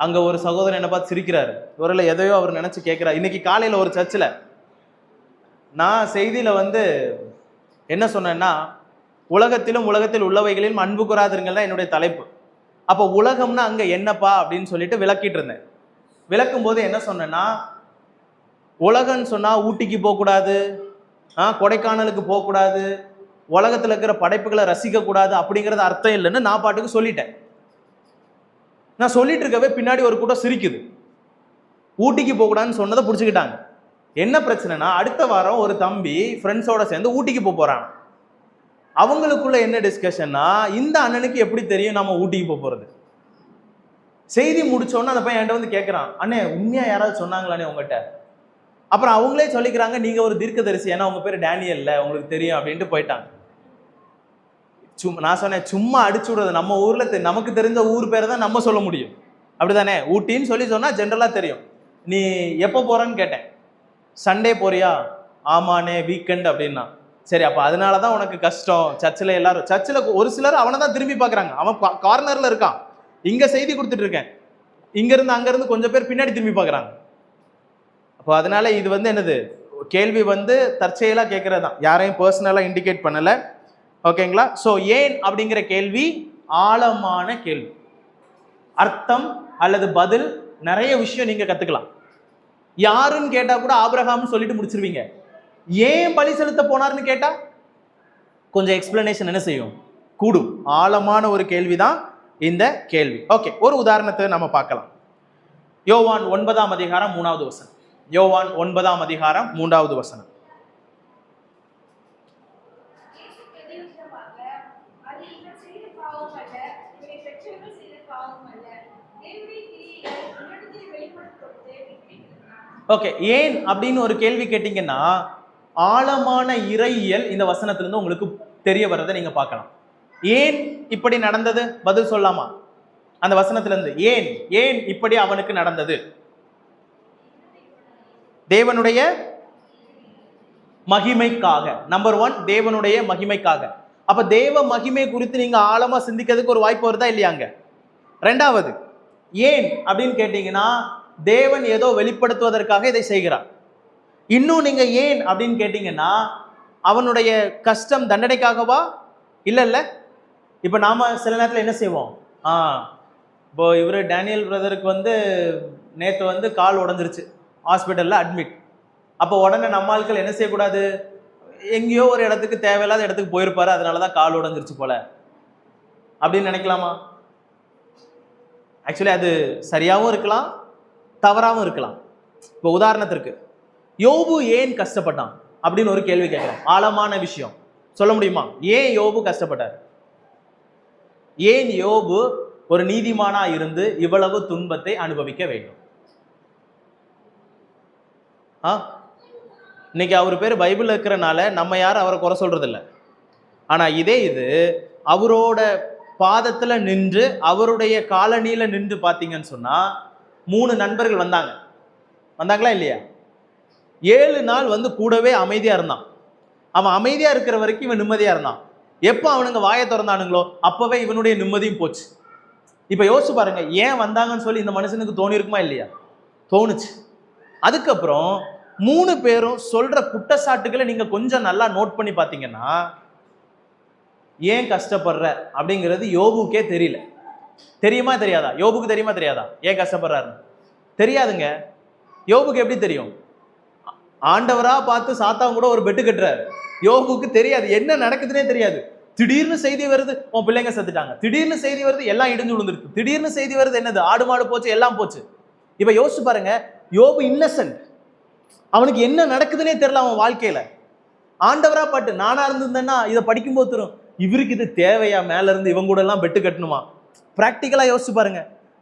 அங்கே ஒரு சகோதரன் என்னை பார்த்து சிரிக்கிறாரு. ஒருவேளை எதையோ அவர் நினச்சி கேட்குறாரு. இன்னைக்கு காலையில் ஒரு சர்ச்சில் நான் செய்தியில் என்ன சொன்னேன்னா, உலகத்திலும் உலகத்தில் உள்ளவைகளிலும் அன்பு கூறாதிருங்கள் தான் என்னுடைய தலைப்பு. அப்போ உலகம்னா அங்கே என்னப்பா அப்படின்னு சொல்லிட்டு விளக்கிட்டு இருந்தேன். விளக்கும் போது என்ன சொன்னேன்னா, உலகம்னு சொன்னால் ஊட்டிக்கு போகக்கூடாது, கொடைக்கானலுக்கு போகக்கூடாது, உலகத்தில் இருக்கிற படைப்புகளை ரசிக்கக்கூடாது அப்படிங்கிறது அர்த்தம் இல்லைன்னு நான் பாட்டுக்கு சொல்லிட்டேன். நான் சொல்லிட்டு இருக்கவே பின்னாடி ஒரு கூட்டம் சிரிக்குது. ஊட்டிக்கு போகக்கூடாதுன்னு சொன்னதை பிடிச்சிக்கிட்டாங்க. என்ன பிரச்சனைனா, அடுத்த வாரம் ஒரு தம்பி ஃப்ரெண்ட்ஸோட சேர்ந்து ஊட்டிக்கு போகிறான். அவங்களுக்குள்ள என்ன டிஸ்கஷன்னா, இந்த அண்ணனுக்கு எப்படி தெரியும் நம்ம ஊட்டிக்கு போகிறது? செய்தி முடிச்சோன்னு அந்த பையன் என்கிட்ட கேட்குறான், அண்ணே உண்மையா யாராவது சொன்னாங்களானே உங்ககிட்ட? அப்புறம் அவங்களே சொல்லிக்கிறாங்க, நீங்க ஒரு தீர்க்கதரிசி, ஏன்னா உங்க பேர் டேனியல்ல, உங்களுக்கு தெரியும் அப்படின்ட்டு போயிட்டாங்க. நான் சொன்னேன், சும்மா அடிச்சு விடுறது. நம்ம ஊர்ல நமக்கு தெரிஞ்ச ஊர் பேரை தான் நம்ம சொல்ல முடியும், அப்படிதானே? ஊட்டின்னு சொல்லி சொன்னா ஜென்ரலா தெரியும். நீ எப்போ போறன்னு கேட்டேன். சண்டே போறியா? ஆமாண்ணே, வீக்கெண்ட் அப்படின்னா. சரி, அப்போ அதனால தான் உனக்கு கஷ்டம். சர்ச்சில் எல்லாரும், சர்ச்சில் ஒரு சிலர் அவனை தான் திரும்பி பார்க்குறாங்க. அவன் கார்னரில் இருக்கான், இங்கே செய்தி கொடுத்துட்டு இருக்கேன், இங்கேருந்து அங்கேருந்து கொஞ்சம் பேர் பின்னாடி திரும்பி பார்க்குறாங்க. அப்போ அதனால இது என்னது, கேள்வி தற்செயலாக கேட்கறது தான், யாரையும் பர்சனலாக இண்டிகேட் பண்ணலை. ஓகேங்களா? ஸோ ஏன் அப்படிங்கிற கேள்வி ஆழமான கேள்வி. அர்த்தம் அல்லது பதில் நிறைய விஷயம் நீங்கள் கற்றுக்கலாம். யாருன்னு கேட்டால் கூட ஆபிரகாம்னு சொல்லிட்டு முடிச்சிருவீங்க. ஏன் பலி செலுத்த போனார்னு கேட்டா கொஞ்சம் எக்ஸ்பிளனேஷன் என்ன செய்யும், கூடும். ஆழமான ஒரு கேள்விதான் இந்த கேள்வி. ஓகே, ஒரு உதாரணத்தை நம்ம பார்க்கலாம். யோவான் 9ஆம் அதிகாரம் 3வது வசனம். யோவான் 9ஆம் அதிகாரம் 3வது வசனம். ஓகே, ஏன் அப்படின்னு ஒரு கேள்வி கேட்டீங்கன்னா ஆழமான இறையியல் இந்த வசனத்திலிருந்து உங்களுக்கு தெரிய வர்றதை நீங்க பார்க்கலாம். ஏன் இப்படி நடந்தது? பதில் சொல்லாமா அந்த வசனத்திலிருந்து? ஏன் ஏன் இப்படி அவனுக்கு நடந்தது? தேவனுடைய மகிமைக்காக. நம்பர் 1, தேவனுடைய மகிமைக்காக. அப்ப தேவ மகிமை குறித்து நீங்க ஆழமா சிந்திக்கிறதுக்கு ஒரு வாய்ப்பு வருதா இல்லையாங்க? 2வது, ஏன் அப்படின்னு கேட்டீங்கன்னா தேவன் ஏதோ வெளிப்படுத்துவதற்காக இதை செய்கிறார். இன்னும் நீங்க ஏன் அப்படின்னு கேட்டீங்கன்னா அவனுடைய கஷ்டம் தண்டனைக்காகவா? இல்ல. இப்ப நாம சில நேரத்தில் என்ன செய்வோம், இப்போ இவரு டேனியல் பிரதருக்கு நேற்று கால் உடஞ்சிருச்சு, ஹாஸ்பிட்டல்ல அட்மிட். அப்போ உடனே நம்ம ஆட்கள் என்ன செய்யக்கூடாது, எங்கேயோ ஒரு இடத்துக்கு தேவையில்லாத இடத்துக்கு போயிருப்பாரு, அதனாலதான் கால் உடஞ்சிருச்சு போல அப்படின்னு நினைக்கலாமா? ஆக்சுவலி அது சரியாகவும் இருக்கலாம், தவறாகவும் இருக்கலாம். இப்போ உதாரணத்திற்கு யோபு ஏன் கஷ்டப்பட்டான் அப்படின்னு ஒரு கேள்வி கேட்கிறேன். ஆழமான விஷயம் சொல்ல முடியுமா? ஏன் யோபு கஷ்டப்பட்டார்? ஏன் யோபு ஒரு நீதிமானா இருந்து இவ்வளவு துன்பத்தை அனுபவிக்க வேண்டும்? இன்னைக்கு அவர் பேர் பைபிள் இருக்கிறனால நம்ம யாரும் அவரை குறை சொல்றது இல்லை. ஆனா இது அவரோட பாதத்துல நின்று அவருடைய காலனியில நின்று பார்த்தீங்கன்னு சொன்னா 3 நண்பர்கள் வந்தாங்களா இல்லையா? 7 நாள் கூடவே அமைதியா இருந்தான். அவன் அமைதியா இருக்கிற வரைக்கும் இவன் நிம்மதியா இருந்தான். எப்போ அவனுங்க வாயை திறந்தானுங்களோ அப்பவே இவனுடைய நிம்மதியும் போச்சு. இப்ப யோசிச்சு பாருங்க, ஏன் வந்தாங்கன்னு சொல்லி இந்த மனுஷனுக்கு தோணி இருக்குமா இல்லையா? தோணுச்சு. அதுக்கப்புறம் 3 பேரும் சொல்ற குற்றச்சாட்டுகளை நீங்க கொஞ்சம் நல்லா நோட் பண்ணி பார்த்தீங்கன்னா ஏன் கஷ்டப்படுற அப்படிங்கிறது யோபுக்கே தெரியல. தெரியுமா தெரியாதா? யோபுக்கு தெரியுமா தெரியாதா ஏன் கஷ்டப்படுறாரு? தெரியாதுங்க. யோபுக்கு எப்படி தெரியும்? ஆண்டவரா பார்த்து சாத்தான் கூட ஒரு பெட்டு கட்டுறாரு. யோபுக்கு தெரியாது, என்ன நடக்குதுன்னே தெரியாது. திடீர்னு செய்தி வருது, உன் பிள்ளைங்க செத்துட்டாங்க. திடீர்னு செய்தி வருது, எல்லாம் இடிஞ்சு விழுந்துருக்கு. திடீர்னு செய்தி வருது, என்னது, ஆடு மாடு போச்சு, எல்லாம் போச்சு. இப்ப யோசிச்சு பாருங்க, யோபு இன்னசென்ட். அவனுக்கு என்ன நடக்குதுன்னே தெரியல அவன் வாழ்க்கையில. ஆண்டவரா பாட்டு நானா இருந்திருந்தேன்னா இதை படிக்கும்போது தரும், இவருக்கு இது தேவையா? மேல இருந்து இவங்க கூட எல்லாம் பெட்டு கட்டணுமா? பிராக்டிக்கலா யோசிச்சு பாருங்க.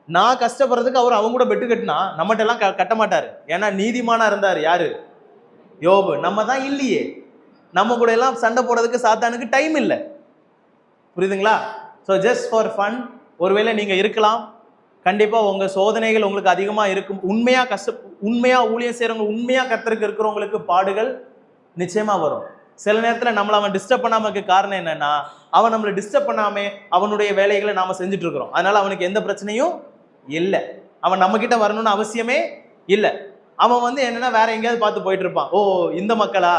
நான் கஷ்டப்படுறதுக்கு அவர் அவங்க கூட பெட்டு கட்டினா நம்மகிட்ட எல்லாம் கட்ட மாட்டாரு. ஏன்னா நீதிமானா இருந்தாரு யாரு? யோபு. நம்ம தான் இல்லையே. நம்ம கூட எல்லாம் சண்டை போடுறதுக்கு சாத்தானுக்கு டைம் இல்லை. புரியுதுங்களா? ஸோ ஜஸ்ட் ஃபார் ஃபன் ஒருவேளை நீங்க இருக்கலாம். கண்டிப்பா உங்க சோதனைகள் உங்களுக்கு அதிகமா இருக்கும். உண்மையா ஊழியம் செய்யறவங்க, உண்மையா கர்த்தருக்கு இருக்கிறவங்களுக்கு பாடுகள் நிச்சயமா வரும். சில நேரத்துல நம்மள அவன் டிஸ்டர்ப் பண்ணாம இருக்க காரணம் என்னன்னா, அவன் நம்மளை டிஸ்டர்ப் பண்ணாம அவனுடைய வேலைகளை நாம செஞ்சுட்டு இருக்கிறோம். அதனால அவனுக்கு எந்த பிரச்சனையும் இல்லை. அவன் நம்ம கிட்ட வரணும்னு அவசியமே இல்லை. அவன் என்னன்னா வேற எங்கேயாவது பார்த்து போயிட்டு இருப்பான். ஓ, இந்த மக்களா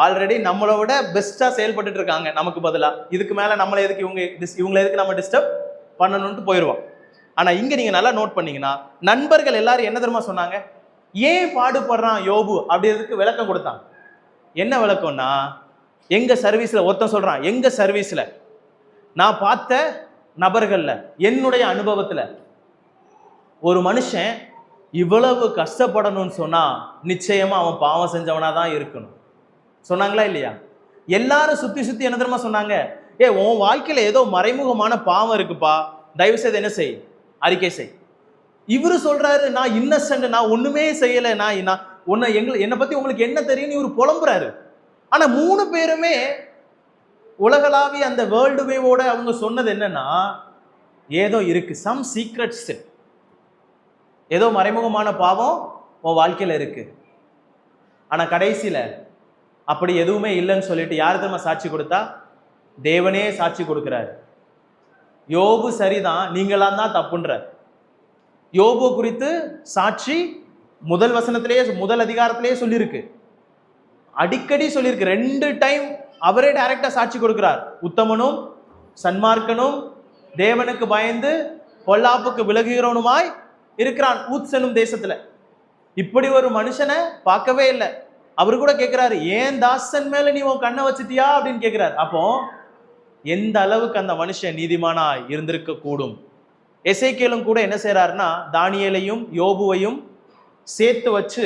ஆல்ரெடி நம்மளை விட பெஸ்டா செயல்பட்டு இருக்காங்க, நமக்கு பதிலா இதுக்கு மேல நம்மளை எதுக்கு இவங்களை எதுக்கு நம்ம டிஸ்டர்ப் பண்ணணும்னு போயிடுவான். ஆனா இங்க நீங்க நல்லா நோட் பண்ணீங்கன்னா, நண்பர்கள் எல்லாரும் என்ன தெரியுமா சொன்னாங்க? ஏன் பாடுபடுறான் யோபு அப்படின்றதுக்கு விளக்கம் கொடுத்தாங்க. என்ன விளக்கம்னா, எங்க சர்வீஸ்ல ஒருத்தன் சொல்றான், எங்க சர்வீஸ்ல நான் பார்த்த நபர்கள்ல என்னுடைய அனுபவத்துல ஒரு மனுஷன் இவ்வளவு கஷ்டப்படணும்னு சொன்னா நிச்சயமா அவன் பாவம் செஞ்சவனா தான் இருக்கணும் சொன்னாங்களா இல்லையா? எல்லாரும் சுத்தி சுத்தி என்ன தெரியுமா சொன்னாங்க? உன் வாழ்க்கையில ஏதோ மறைமுகமான பாவம் இருக்குப்பா, தயவு செய்து என்ன செய், அறிக்கை செய். இவரு சொல்றாரு, நான் இன்னசென்ட், நான் ஒண்ணுமே செய்யல, நான் என்னை பத்தி உங்களுக்கு என்ன தெரியும் இவரு புலம்புறாரு. ஆனா 3 பேருமே உலகளாவிய அந்த வேர்ல்டு வேவோட அவங்க சொன்னது என்னன்னா, ஏதோ இருக்கு, சம் சீக்ரெட்ஸ், ஏதோ மறைமுகமான பாவம் உன் வாழ்க்கையில இருக்கு. ஆனா கடைசியில அப்படி எதுவுமே இல்லைன்னு சொல்லிட்டு யார் தெரியுமா சாட்சி கொடுத்தா? தேவனே சாட்சி கொடுக்கிறார். யோபு சரிதான், நீங்களாம் தான் தப்புன்ற. யோபு குறித்து சாட்சி முதல் வசனத்திலேயே, முதல் அதிகாரத்திலேயே சொல்லியிருக்கு, அடிக்கடி சொல்லியிருக்கு. 2 டைம் அவரே டைரக்டா சாட்சி கொடுக்கிறார். உத்தமனும் சன்மார்க்கனும் தேவனுக்கு பயந்து பொல்லாப்புக்கு விலகுகிறவனுமாய் இருக்கிறான் ஊத்ஸ் எனும் தேசத்துல. இப்படி ஒரு மனுஷனை பார்க்கவே இல்லை. அவரு கூட கேட்கிறாரு, ஏன் தாசன் மேல நீ உன் கண்ணை வச்சுட்டியா அப்படின்னு கேட்கிறாரு. அப்போ எந்த அளவுக்கு அந்த மனுஷன் நீதிமானா இருந்திருக்க கூடும். எசேக்கியேலும் கூட என்ன செய்யறாருன்னா, தானியேலையும் யோபுவையும் சேர்த்து வச்சு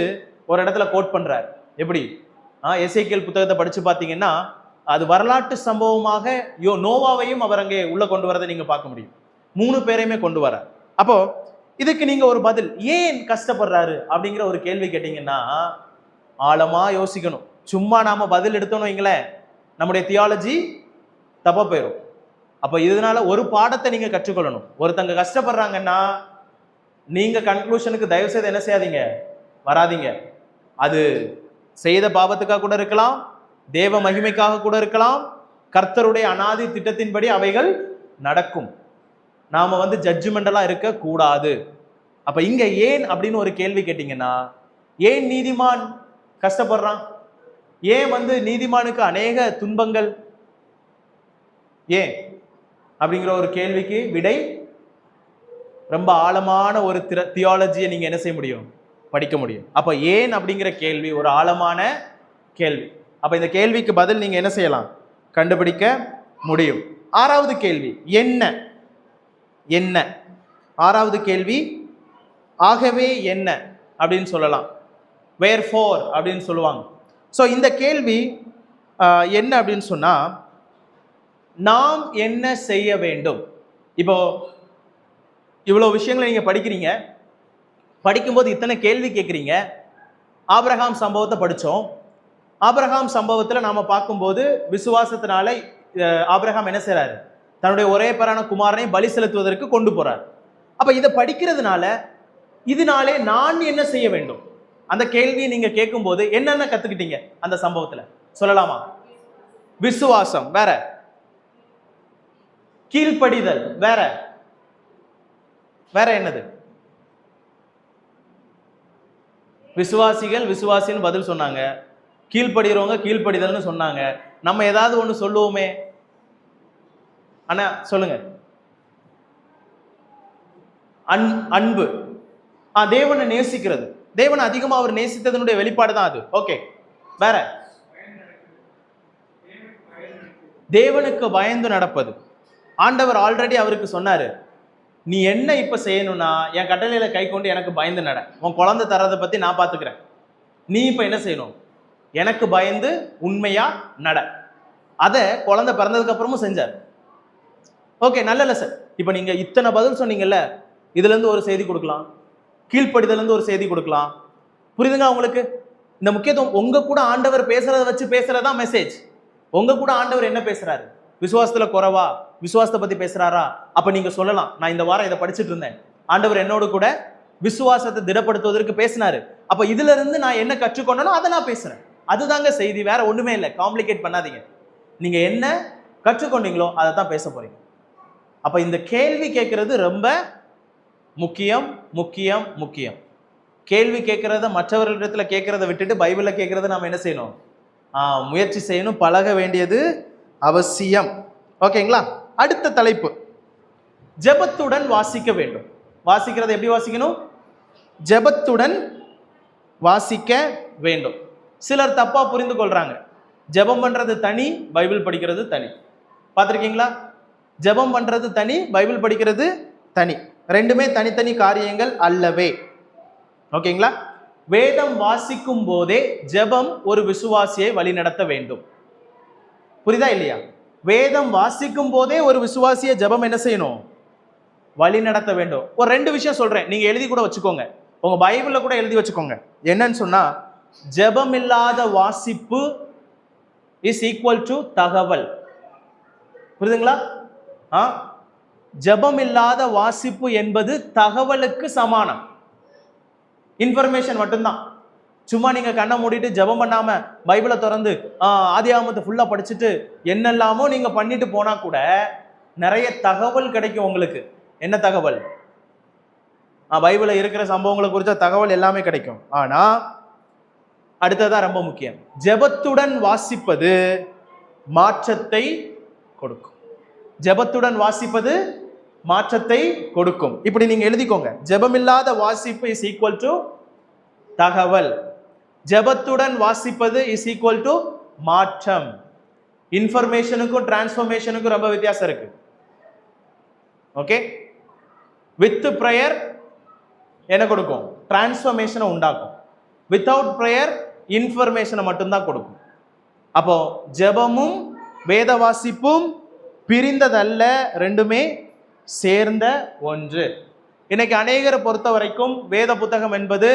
ஒரு இடத்துல கோட் பண்றாரு. எப்படி? எசேக்கியேல் புத்தகத்தை படிச்சு பார்த்தீங்கன்னா, அது வரலாற்று சம்பவமாக நோவாவையும் அவர் அங்கே உள்ள கொண்டு வரதை நீங்க பார்க்க முடியும். 3 பேரையுமே கொண்டு வர. அப்போ இதுக்கு நீங்க ஒரு பதில், ஏன் கஷ்டப்படுறாரு அப்படிங்கிற ஒரு கேள்வி கேட்டீங்கன்னா ஆழமா யோசிக்கணும். சும்மா நாம பதில் எடுத்தோம்னு வைங்களேன், நம்முடைய தியாலஜி தப்பா போயிடும். அப்ப இதனால ஒரு பாடத்தை நீங்க கற்றுக்கொள்ளணும். ஒருத்தங்க கஷ்டப்படுறாங்கன்னா நீங்க கன்க்ளூஷனுக்கு தயவு செய்து என்ன செய்யாதீங்க, வராதீங்க. அது செய்த பாவத்துக்காக கூட இருக்கலாம், தேவ மகிமைக்காக கூட இருக்கலாம், கர்த்தருடைய அனாதி திட்டத்தின்படி அவைகள் நடக்கும். நாம ஜட்ஜ்மெண்டலா இருக்க கூடாது. அப்ப இங்க ஏன் அப்படின்னு ஒரு கேள்வி கேட்டீங்கன்னா, ஏன் நீதிமான் கஷ்டப்படுறான்? ஏன் நீதிமானுக்கு அநேக துன்பங்கள், ஏன் அப்படிங்கிற ஒரு கேள்விக்கு விடை ரொம்ப ஆழமான ஒரு தியாலஜியை நீங்க என்ன செய்ய முடியும், படிக்க முடியும். அப்ப ஏன் அப்படிங்கிற கேள்வி ஒரு ஆழமான கேள்வி. அப்ப இந்த கேள்விக்கு பதில் நீங்க என்ன செய்யலாம், கண்டுபிடிக்க முடியும். 6வது கேள்வி என்ன? என்ன 6வது கேள்வி ஆகவே என்ன அப்படின்னு சொல்லலாம், wherefore அப்படின்னு சொல்லுவாங்க. ஸோ இந்த கேள்வி என்ன அப்படின்னு சொன்னா, நாம் என்ன செய்ய வேண்டும்? இப்போ இவ்வளவு விஷயங்களை நீங்க படிக்கிறீங்க, படிக்கும்போது இத்தனை கேள்வி கேட்குறீங்க. ஆபிரகாம் சம்பவத்தை படித்தோம். ஆபிரகாம் சம்பவத்தில் நாம பார்க்கும்போது விசுவாசத்தினால ஆபிரகாம் என்ன செய்றாரு, தன்னுடைய ஒரே பேரான குமாரனை பலி செலுத்துவதற்கு கொண்டு போறார். அப்ப இதை படிக்கிறதுனால இதனாலே நான் என்ன செய்ய வேண்டும் அந்த கேள்வியை நீங்க கேட்கும்போது என்னென்ன கத்துக்கிட்டீங்க அந்த சம்பவத்துல சொல்லலாமா? விசுவாசம் வேற, கீழ்ப்படிதல் வேற, வேற என்னது? விசுவாசிகள் விசுவாசின்னு பதில் சொன்னாங்க, கீழ்ப்படுகிறவங்க கீழ்ப்படிதல்னு சொன்னாங்க. நம்ம ஏதாவது ஒன்று சொல்லுவோமே, அண்ணா சொல்லுங்க. அன்பு, தேவனை நேசிக்கிறது, தேவனை அதிகமா அவர் நேசித்ததனுடைய வெளிப்பாடு தான் அது. ஓகே, வேற தேவனுக்கு பயந்து நடப்பது. ஆண்டவர் ஆல்ரெடி அவருக்கு சொன்னாரு, நீ என்ன இப்ப செய்யணும்னா என் கட்டளையில கை கொண்டு எனக்கு பயந்து நட, உன் குழந்தை தரதை பத்தி நான் பாத்துக்கிறேன், நீ இப்ப என்ன செய்யணும், எனக்கு பயந்து உண்மையா நட. அத குழந்தை பிறந்ததுக்கு அப்புறமும் செஞ்சார். ஓகே, நல்ல சார். இப்ப நீங்க இத்தனை பதில் சொன்னீங்கல்ல, இதுல இருந்து ஒரு செய்தி கொடுக்கலாம், கீழ்ப்படிதல் இருந்து ஒரு செய்தி கொடுக்கலாம். புரியுதுங்க உங்களுக்கு இந்த முக்கியத்துவம்? உங்க கூட ஆண்டவர் பேசுறத வச்சு பேசுறதா மெசேஜ். உங்க கூட ஆண்டவர் என்ன பேசுறாரு? விசுவாசத்துல குறைவா, விசுவாசத்தை பத்தி பேசுறாரா? அப்ப நீங்க சொல்லலாம், நான் இந்த வாரம் இதை படிச்சுட்டு இருந்தேன், ஆண்டவர் என்னோடு கூட விசுவாசத்தை திடப்படுத்துவதற்கு பேசினாரு, அப்ப இதுல இருந்து நான் என்ன கற்றுக்கொண்டனோ அதை நான் பேசுறேன். அதுதாங்க செய்தி, வேற ஒண்ணுமே இல்லை. காம்ப்ளிகேட் பண்ணாதீங்க. நீங்க என்ன கற்றுக்கொண்டீங்களோ அதை தான் பேச போறீங்க. அப்ப இந்த கேள்வி கேட்கறது ரொம்ப முக்கியம் முக்கியம் முக்கியம். கேள்வி கேட்கறத மற்றவர்களிடத்துல கேட்கறத விட்டுட்டு பைபிள்ல கேட்கறத நாம என்ன செய்யணும்? முயற்சி செய்யணும், பழக வேண்டியது அவசியம். ஓகேங்களா? அடுத்த தலைப்பு, ஜெபத்துடன் வாசிக்க வேண்டும். வாசிக்கிறத எப்படி வாசிக்கணும்? ஜெபத்துடன் வாசிக்க வேண்டும். சிலர் தப்பா புரிந்து கொள்றாங்க. ஜெபம் பண்றது தனி, பைபிள் படிக்கிறது தனி. பார்த்திருக்கீங்களா? ஜெபம் பண்றது தனி, பைபிள் படிக்கிறது தனி. ரெண்டுமே தனித்தனி காரியங்கள் அல்லவே. ஓகேங்களா? வேதம் வாசிக்கும் போதே ஜெபம் ஒரு விசுவாசியை வழிநடத்த வேண்டும். புரியுதா இல்லையா? வேதம் வாசிக்கும் போதே ஒரு விசுவாசியை ஜெபம் என்ன செய்யணும்? வழி நடத்த வேண்டும். ஒரு 2 விஷயம் சொல்றேன், நீங்க எழுதி கூட வச்சுக்கோங்க, உங்க பைபிள்ல கூட எழுதி வச்சுக்கோங்க. என்னன்னு சொன்னா, ஜெபம் இல்லாத வாசிப்பு இஸ் ஈக்குவல் டு தகவல். புரியுதுங்களா? ஜெபம் இல்லாத வாசிப்பு என்பது தகவலுக்கு சமானம். இன்ஃபர்மேஷன் மட்டும்தான். சும்மா நீங்க கண்ணை மூடிட்டு ஜெபம் பண்ணாம பைபிளை திறந்து ஆதியாகமத்தை ஃபுல்லா படிச்சுட்டு என்னெல்லாமோ நீங்க பண்ணிட்டு போனா கூட நிறைய தகவல் கிடைக்கும் உங்களுக்கு. என்ன தகவல்? பைபிள்ல இருக்கிற சம்பவங்களை குறித்த தகவல் எல்லாமே கிடைக்கும். ஆனா அடுத்ததான் ரொம்ப முக்கியம், ஜெபத்துடன் வாசிப்பது மாற்றத்தை கொடுக்கும். ஜெபத்துடன் வாசிப்பது மாற்றத்தை கொடுக்கும். இப்படி நீங்க எழுதிக்கோங்க, ஜெபமில்லாத வாசிப்பு இஸ் ஈக்குவல் டு தகவல், ஜெபத்துடன் வாசிப்பது இஸ் ஈக்குவல் டு மாற்றம். இன்ஃபர்மேஷனுக்கும் டிரான்ஸ்ஃபர்மேஷனுக்கும் ரொம்ப வித்தியாசம் இருக்கு. ஓகே? வித் பிரேயர் என்ன கொடுக்கும்? டிரான்ஸ்ஃபர்மேஷனை உண்டாக்கும். வித்தவுட் பிரேயர் இன்ஃபர்மேஷனை மட்டும்தான் கொடுக்கும். அப்போ ஜெபமும் வேத வாசிப்பும் பிரிந்ததல்ல, ரெண்டுமே சேர்ந்த ஒன்று. இன்னைக்கு அநேகரை பொறுத்த வரைக்கும் வேத புத்தகம் என்பது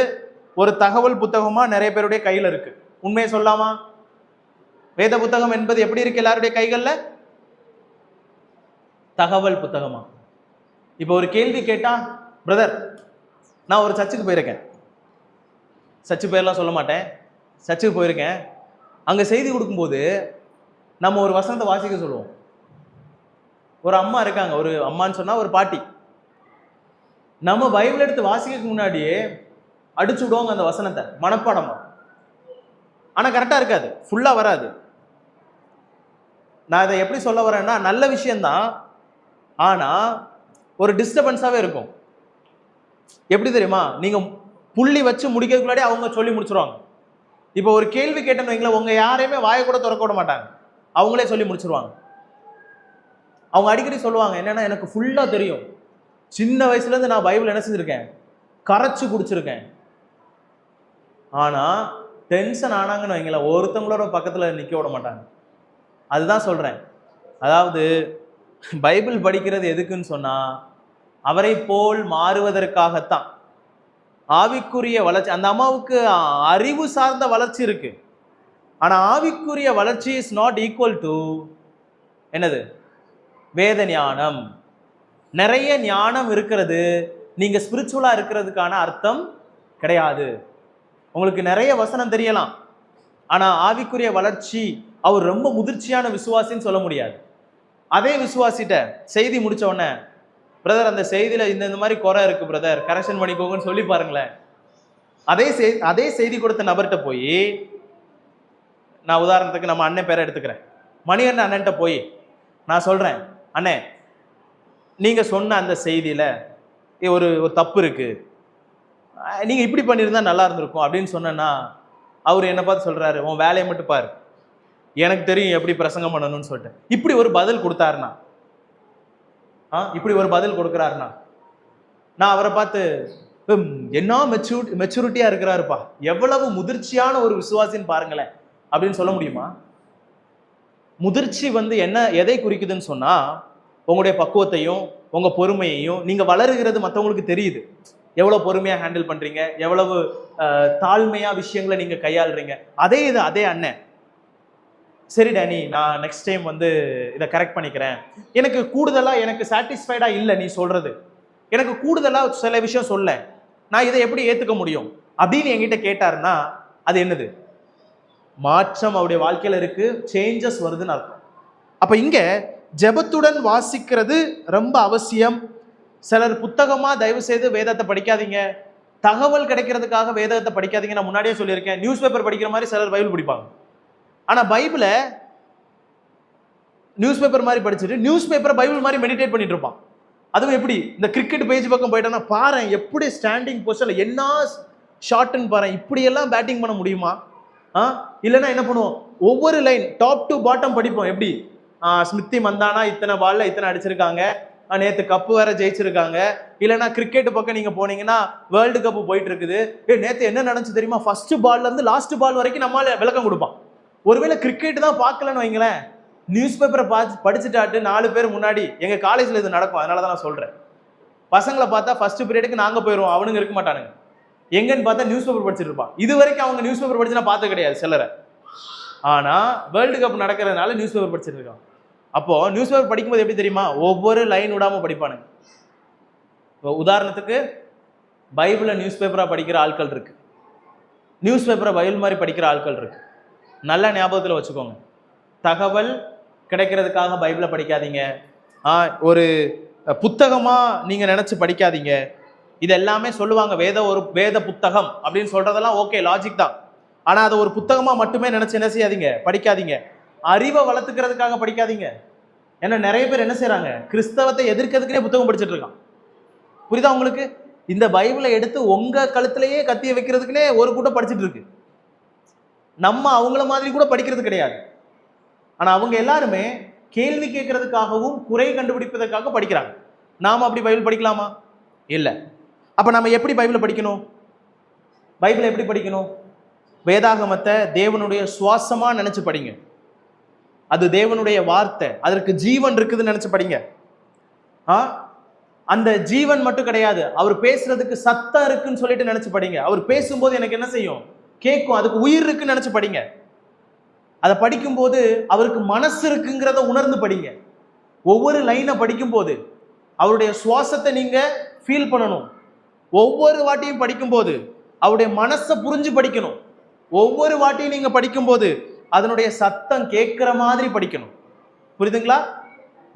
ஒரு தகவல் புத்தகமா நிறைய பேருடைய கையில் இருக்கு. உண்மையை சொல்லாமா? வேத புத்தகம் என்பது எப்படி இருக்கு எல்லாருடைய கைகள்ல? தகவல் புத்தகமா? இப்போ ஒரு கேள்வி கேட்டா, பிரதர் நான் ஒரு சர்ச்சுக்கு போயிருக்கேன், சர்ச்சு பேர்லாம் சொல்ல மாட்டேன், சர்ச்சுக்கு போயிருக்கேன், அங்க செய்தி கொடுக்கும்போது நம்ம ஒரு வசனத்தை வாசிக்க சொல்லுவோம். ஒரு அம்மா இருக்காங்க, ஒரு அம்மான்னு சொன்னா ஒரு பாட்டி, நம்ம பைபிள் எடுத்து வாசிக்க முன்னாடியே அடிச்சு விடுவாங்க அந்த வசனத்தை மனப்பாடமா. ஆனா கரெக்டா இருக்காது, ஃபுல்லா வராது. நான் இதை எப்படி சொல்ல வரேன்னா, நல்ல விஷயம்தான், ஆனா ஒரு டிஸ்டர்பன்ஸாவே இருக்கும். எப்படி தெரியுமா? நீங்க புள்ளி வச்சு முடிக்கிறதுக்குள்ளாடி அவங்க சொல்லி முடிச்சிருவாங்க. இப்போ ஒரு கேள்வி கேட்டேன்னு வைங்களேன், உங்க யாரையுமே வாயை கூட திறக்க விட மாட்டாங்க, அவங்களே சொல்லி முடிச்சிருவாங்க. அவங்க அடிக்கடி சொல்லுவாங்க என்னன்னா, எனக்கு ஃபுல்லா தெரியும், சின்ன வயசுல இருந்து நான் பைபிள் என்ன செஞ்சிருக்கேன், கரைச்சு குடிச்சிருக்கேன். ஆனா டென்ஷன் ஆனாங்கன்னு வைங்களேன், ஒருத்தவங்களோட பக்கத்துல நிக்க விட மாட்டாங்க. அதுதான் சொல்றேன், அதாவது பைபிள் படிக்கிறது எதுக்குன்னு சொன்னா, அவரை போல் மாறுவதற்காகத்தான். ஆவிக்குரிய வளர்ச்சி, அந்த அம்மாவுக்கு அறிவு சார்ந்த வளர்ச்சி இருக்கு, ஆனா ஆவிக்குரிய வளர்ச்சி இஸ் நாட் ஈக்குவல் டு என்னது? வேத ஞானம். நிறைய ஞானம் இருக்கிறது நீங்க ஸ்பிரிச்சுவலா இருக்கிறதுக்கான அர்த்தம் கிடையாது. உங்களுக்கு நிறைய வசனம் தெரியலாம், ஆனா ஆவிக்குரிய வளர்ச்சி, அவர் ரொம்ப முதிர்ச்சியான விசுவாசின்னு சொல்ல முடியாது. அதே விசுவாசிட்ட செய்தி முடிச்ச உடனே, பிரதர் அந்த செய்தியில இந்த மாதிரி குறை இருக்கு பிரதர், கரெக்ஷன் பண்ணிக்கோங்கன்னு சொல்லி பாருங்களேன். அதே செய்தி கொடுத்த நபர்கிட்ட போய், நான் உதாரணத்துக்கு நம்ம அண்ணன் பேரை எடுத்துக்கிறேன், மணிகண்டன் அண்ணன்ட்ட போய் நான் சொல்றேன், அண்ணே நீங்க சொன்ன அந்த செய்தியில ஒரு தப்பு இருக்கு, நீங்க இப்படி பண்ணியிருந்தா நல்லா இருந்திருக்கும் அப்படின்னு சொன்னா, அவர் என்ன பார்த்து சொல்றாரு, உன் வேலையை மட்டும் பாரு, எனக்கு தெரியும் எப்படி பிரசங்கம் பண்ணணும்னு சொல்லிட்டு இப்படி ஒரு பதில் கொடுத்தாருன்னா, இப்படி ஒரு பதில் கொடுக்குறாருன்னா, நான் அவரை பார்த்து என்ன மெச்சூரிட்டியா இருக்கிறாருப்பா, எவ்வளவு முதிர்ச்சியான ஒரு விசுவாசின்னு பாருங்களேன் அப்படின்னு சொல்ல முடியுமா? முதிர்ச்சி என்ன எதை குறிக்குதுன்னு சொன்னா, உங்களுடைய பக்குவத்தையும் உங்க பொறுமையையும், நீங்க வளருகிறது மற்றவங்களுக்கு தெரியுது, எவ்வளவு பொறுமையா ஹேண்டில் பண்றீங்க, எவ்வளவு தாழ்மையா விஷயங்களை நீங்க கையாளுறீங்க. அதே அண்ணன் சரி டேனி, நான் நெக்ஸ்ட் டைம் வந்து இதை கரெக்ட் பண்ணிக்கிறேன், எனக்கு கூடுதலா எனக்கு சாட்டிஸ்ஃபைடா இல்லை நீ சொல்றது, எனக்கு கூடுதலா சில விஷயம் சொல்ல, நான் இதை எப்படி ஏத்துக்க முடியும் அப்படின்னு என்கிட்ட கேட்டாருன்னா அது என்னது? மாற்றம் அவருடைய வாழ்க்கையில இருக்கு, சேஞ்சஸ் வருதுன்னு அர்த்தம். அப்ப இங்க ஜெபத்துடன் வாசிக்கிறது ரொம்ப அவசியம். சிலர் புத்தகமா தயவு செய்து வேதத்தை படிக்காதீங்க, தகவல் கிடைக்கிறதுக்காக வேதத்தை படிக்காதீங்க. நான் முன்னாடியே சொல்லியிருக்கேன், நியூஸ் பேப்பர் படிக்கிற மாதிரி சிலர் பைபிள் படிப்பாங்க. ஆனா பைபிளை நியூஸ் பேப்பர் மாதிரி படிச்சுட்டு நியூஸ் பேப்பரை பைபிள் மாதிரி மெடிடேட் பண்ணிட்டு இருப்பான். அதுவும் எப்படி? இந்த கிரிக்கெட் பேஜ் பக்கம் போயிட்டோன்னா பாரு எப்படி ஸ்டாண்டிங் பொசிஷன்ல என்ன ஷாட்னு பாரு, இப்படியெல்லாம் பேட்டிங் பண்ண முடியுமா? இல்லைன்னா என்ன பண்ணுவோம், ஒவ்வொரு லைன் டாப் டு பாட்டம் படிப்போம். எப்படி? ஸ்மித்தி மந்தானா இத்தனை பால்ல இத்தனை அடிச்சிருக்காங்க, நேற்று கப்பு வேற ஜெயிச்சிருக்காங்க. இல்லைன்னா கிரிக்கெட் பக்கம் நீங்க போனீங்கன்னா வேர்ல்டு கப் போயிட்டு இருக்குது, நேற்று என்ன நடந்துச்சு தெரியுமா, ஃபர்ஸ்ட் பால்ல இருந்து லாஸ்ட் பால் வரைக்கும் நம்மளால விளக்கம் கொடுப்பான். ஒருவேளை கிரிக்கெட் தான் பார்க்கலன்னு வைங்களேன், நியூஸ் பேப்பரை படிச்சுட்டாட்டு 4 பேர் முன்னாடி, எங்க காலேஜ்ல இது நடக்கும், அதனாலதான் நான் சொல்றேன், பசங்களை பார்த்தா ஃபர்ஸ்ட் பீரியடுக்கு நாங்க போயிடுவோம், அவனுங்க இருக்க மாட்டானுங்க. எங்கன்னு பார்த்தா நியூஸ் பேப்பர் படிச்சுட்டு இருப்பான். இது வரைக்கும் அவங்க நியூஸ் பேப்பர் படிச்சு நான் பார்த்து கிடையாது சிலரை. ஆனா வேர்ல்டு கப் நடக்கிறதுனால நியூஸ் பேப்பர் படிச்சுட்டு இருக்கான். அப்போ நியூஸ் பேப்பர் படிக்கும்போது எப்படி தெரியுமா, ஒவ்வொரு லைன் விடாம படிப்பானுங்க. உதாரணத்துக்கு பைபிளை நியூஸ் பேப்பரா படிக்கிற ஆட்கள் இருக்கு, நியூஸ் பேப்பரை பைபிள் மாதிரி படிக்கிற ஆட்கள் இருக்கு. நல்ல ஞாபகத்தில் வச்சுக்கோங்க, தகவல் கிடைக்கிறதுக்காக பைபிளை படிக்காதீங்க, ஒரு புத்தகமா நீங்க நினைச்சு படிக்காதீங்க. இது எல்லாமே சொல்லுவாங்க, ஒரு வேத புத்தகம் அப்படின்னு சொல்றதெல்லாம் ஓகே, லாஜிக் தான். ஆனா அதை ஒரு புத்தகமா மட்டுமே நினைச்சு என்ன செய்யாதீங்க, படிக்காதீங்க. அறிவை வளர்த்துக்கிறதுக்காக படிக்காதீங்க. ஏன்னா நிறைய பேர் என்ன செய்யறாங்க, கிறிஸ்தவத்தை எதிர்க்கிறதுக்குனே புத்தகம் படிச்சுட்டு இருக்கான். புரியுதா உங்களுக்கு? இந்த பைபிளை எடுத்து உங்க கழுத்திலேயே கத்திய வைக்கிறதுக்குனே ஒரு கூட்டம் படிச்சுட்டு இருக்கு. நம்ம அவங்கள மாதிரி கூட படிக்கிறது கிடையாது. ஆனா அவங்க எல்லாருமே கேள்வி கேட்கறதுக்காகவும் குறை கண்டுபிடிப்பதற்காக படிக்கிறாங்க. நாம அப்படி பைபிள் படிக்கலாமா? இல்லை. அப்ப நம்ம எப்படி பைபிளை படிக்கணும்? பைபிளை எப்படி படிக்கணும்? வேதாகமத்தை தேவனுடைய சுவாசமா நினைச்சு படிங்க. அது தேவனுடைய வார்த்தை, அதற்கு ஜீவன் இருக்குதுன்னு நினைச்சு படிங்க. அந்த ஜீவன் மட்டும் கிடையாது, அவர் பேசுறதுக்கு சத்தம் இருக்குன்னு சொல்லிட்டு நினைச்சு படிங்க. அவர் பேசும்போது எனக்கு என்ன செய்யும், கேட்கும், அதுக்கு உயிர் இருக்குன்னு நினைச்சு படிங்க. அதை படிக்கும்போது அவருக்கு மனசு இருக்குங்கிறத உணர்ந்து படிங்க. ஒவ்வொரு லைனை படிக்கும் போது அவருடைய சுவாசத்தை நீங்க ஃபீல் பண்ணணும். ஒவ்வொரு வாட்டியும் படிக்கும்போது அவருடைய மனசை புரிஞ்சு படிக்கணும். ஒவ்வொரு வாட்டியும் நீங்க படிக்கும்போது அதனுடைய சத்தம் கேட்கிற மாதிரி படிக்கணும். புரியுதுங்களா?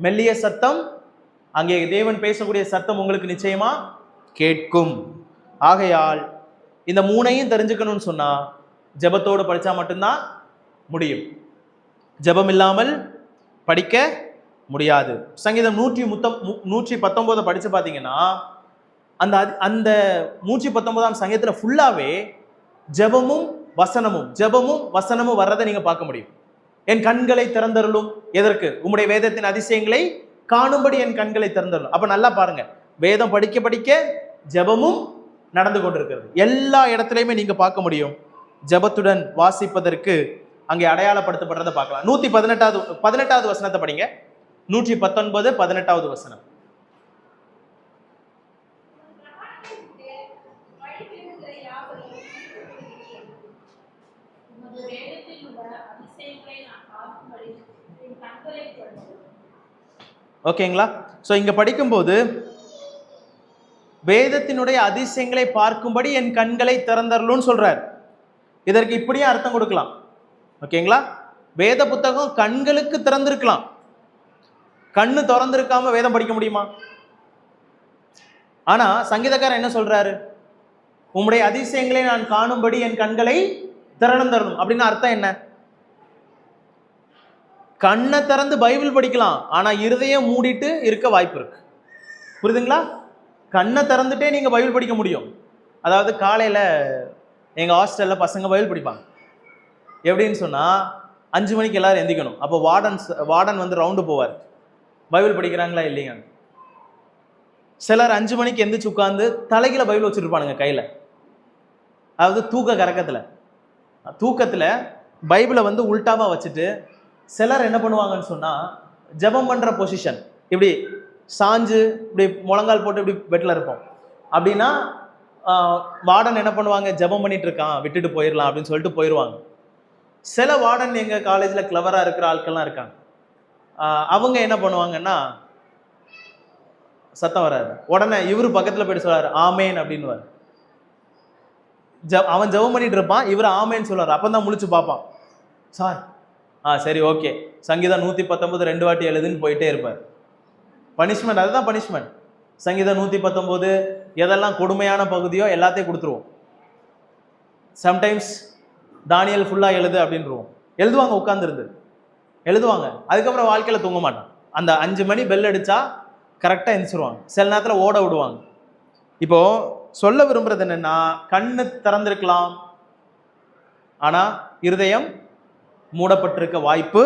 மெல்லிய சத்தம், அங்கே தேவன் பேசக்கூடிய சத்தம் உங்களுக்கு நிச்சயமா கேட்கும். ஆகையால் இந்த 3ஐயும் தெரிஞ்சுக்கணும்னு சொன்னா ஜெபத்தோடு படிச்சா மட்டும்தான் முடியும். ஜெபம் இல்லாமல் படிக்க முடியாது. சங்கீதம் 119 படிச்சு பார்த்தீங்கன்னா அந்த அந்த 119ஆம் சங்கீதத்தில் ஃபுல்லாவே ஜெபமும் வசனமும் வர்றதை நீங்க பார்க்க முடியும். என் கண்களை திறந்தருளும், எதற்கு? உம்முடைய வேதத்தின் அதிசயங்களை காணும்படி என் கண்களை திறந்தருளும். அப்ப நல்லா பாருங்க, வேதம் படிக்க படிக்க ஜெபமும் நடந்து கொண்டிருக்கிறது. எல்லா இடத்துலையுமே நீங்க பார்க்க முடியும். ஜெபத்துடன் வாசிப்பதற்கு அங்கே அடையாளப்படுத்தப்படுறதை பார்க்கலாம். 118வது வசனத்தை படிங்க. 119 18வது வசனம். ஓகேங்களா? சோ இங்க படிக்கும்போது வேதத்தினுடைய அதிசயங்களை பார்க்கும்படி என் கண்களை திறந்தருளும்னு சொல்றார். இதற்கு இப்படியே அர்த்தம் கொடுக்கலாம். ஓகேங்களா? வேத புத்தகம் கண்களுக்கு திறந்திருக்கலாம், கண்ணு திறந்திருக்காம வேதம் படிக்க முடியுமா? ஆனா சங்கீதக்காரர் என்ன சொல்றாரு, உம்முடைய அதிசயங்களை நான் காணும்படி என் கண்களை திறந்தரணும். அப்படின்னு அர்த்தம் என்ன? கண்ணை திறந்து பைபிள் படிக்கலாம், ஆனா இருதயம் மூடிட்டு இருக்க வாய்ப்பு இருக்கு. புரியுதுங்களா? கண்ணை திறந்துட்டே நீங்க பைபிள் படிக்க முடியும். அதாவது காலையில எங்க ஹாஸ்டல்ல பசங்க பைபிள் படிப்பாங்க. எப்படின்னு சொன்னா 5 மணிக்கு எல்லாரும் எந்திக்கணும். அப்போ வார்டன் வந்து ரவுண்டு போவார், பைபிள் படிக்கிறாங்களா இல்லைங்க. சிலர் 5 மணிக்கு எந்திரிச்சு உட்காந்து தலைகில பைபிள் வச்சுருப்பானுங்க கையில. அதாவது தூக்கத்துல பைபிளை வந்து உல்டாவா வச்சுட்டு, சிலர் என்ன பண்ணுவாங்கன்னு சொன்னா ஜெபம் பண்ற பொசிஷன் இப்படி சாஞ்சு இப்படி முழங்கால் போட்டு இப்படி பெட்ல இருப்போம். அப்படின்னா வார்டன் என்ன பண்ணுவாங்க, ஜெபம் பண்ணிட்டு இருக்கான் விட்டுட்டு போயிடலாம் அப்படின்னு சொல்லிட்டு போயிடுவாங்க. சில வார்டன் எங்கள் காலேஜில் கிளவராக இருக்கிற ஆட்கள்லாம் இருக்காங்க. அவங்க என்ன பண்ணுவாங்கன்னா, சத்தம் வராது, உடனே இவரு பக்கத்தில் போயிட்டு சொல்றாரு ஆமேன் அப்படின்னு. அவன் ஜெபம் பண்ணிட்டு இருப்பான், இவர் ஆமேன்னு சொல்றாரு. அப்போ தான் முழிச்சு பார்ப்பான், சார் சரி ஓகே, சங்கீதம் 119 2 வாட்டி எழுதுன்னு போயிட்டே இருப்பார். பனிஷ்மெண்ட், அதுதான் பனிஷ்மெண்ட். சங்கீதம் 119 எதெல்லாம் கொடுமையான பகுதியோ எல்லாத்தையும் கொடுத்துருவோம். சம்டைம்ஸ் தானியல் ஃபுல்லாக எழுது அப்படின்றவோம். எழுதுவாங்க, உட்காந்துருந்து எழுதுவாங்க. அதுக்கப்புறம் வாழ்க்கையில் தூங்க மாட்டான். அந்த 5 மணி பெல் அடித்தா கரெக்டாக எழுந்திருவாங்க. சில நேரத்தில் ஓட விடுவாங்க. இப்போ சொல்ல விரும்புறது என்னன்னா, கண்ணு திறந்திருக்கலாம், ஆனால் இருதயம் மூடப்பட்டிருக்க வாய்ப்பு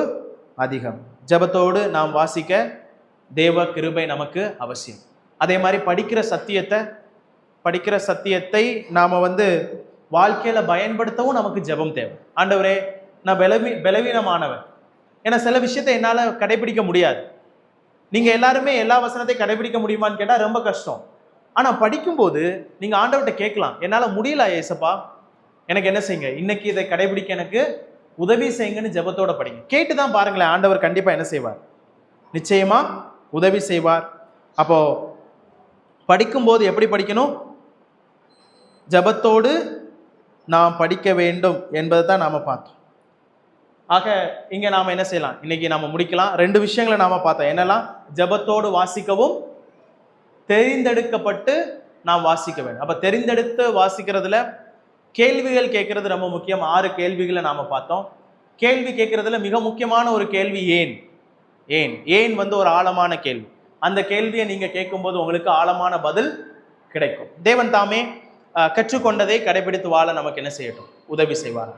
அதிகம். ஜெபத்தோடு நாம் வாசிக்க தேவ கிருபை நமக்கு அவசியம். அதே மாதிரி படிக்கிற சத்தியத்தை நாம் வாழ்க்கையில் பயன்படுத்தவும் நமக்கு ஜெபம் தேவை. ஆண்டவரே, நான் பலவீனமானவன், ஏன்னா சில விஷயத்தை என்னால் கடைபிடிக்க முடியாது. நீங்கள் எல்லாருமே எல்லா வசனத்தையும் கடைபிடிக்க முடியுமான்னு கேட்டால் ரொம்ப கஷ்டம். ஆனால் படிக்கும்போது நீங்கள் ஆண்டவர்கிட்ட கேட்கலாம், என்னால் முடியல ஏசப்பா, எனக்கு என்ன செய்யுங்க, இன்னைக்கு இதை கடைபிடிக்க எனக்கு உதவி செய்யுங்கன்னு ஜெபத்தோட படிங்க. கேட்டு தான் பாருங்களேன், ஆண்டவர் கண்டிப்பாக என்ன செய்வார், நிச்சயமா உதவி செய்வார். அப்போ படிக்கும்போது எப்படி படிக்கணும், ஜெபத்தோடு நாம் படிக்க வேண்டும் என்பதை தான் நாம் பார்த்தோம். ஆக இங்கே நாம் என்ன செய்யலாம், இன்னைக்கு நாம் முடிக்கலாம். 2 விஷயங்களை நாம் பார்த்தோம். என்னெல்லாம்? ஜெபத்தோடு வாசிக்கவும், தெரிந்தெடுக்கப்பட்டு நாம் வாசிக்க வேண்டும். அப்போ தெரிந்தெடுத்து வாசிக்கிறதுல கேள்விகள் கேட்கறது ரொம்ப முக்கியம். 6 கேள்விகளை நாம் பார்த்தோம். கேள்வி கேட்கறதுல மிக முக்கியமான ஒரு கேள்வி ஏன். ஏன் ஏன் ஒரு ஆழமான கேள்வி. அந்த கேள்வியை நீங்கள் கேட்கும்போது உங்களுக்கு ஆழமான பதில் கிடைக்கும். தேவன் தாமே கற்றுக்கொண்டதை கடைபிடித்து வாழ நமக்கு என்ன செய்யட்டும், உதவி செய்வார்.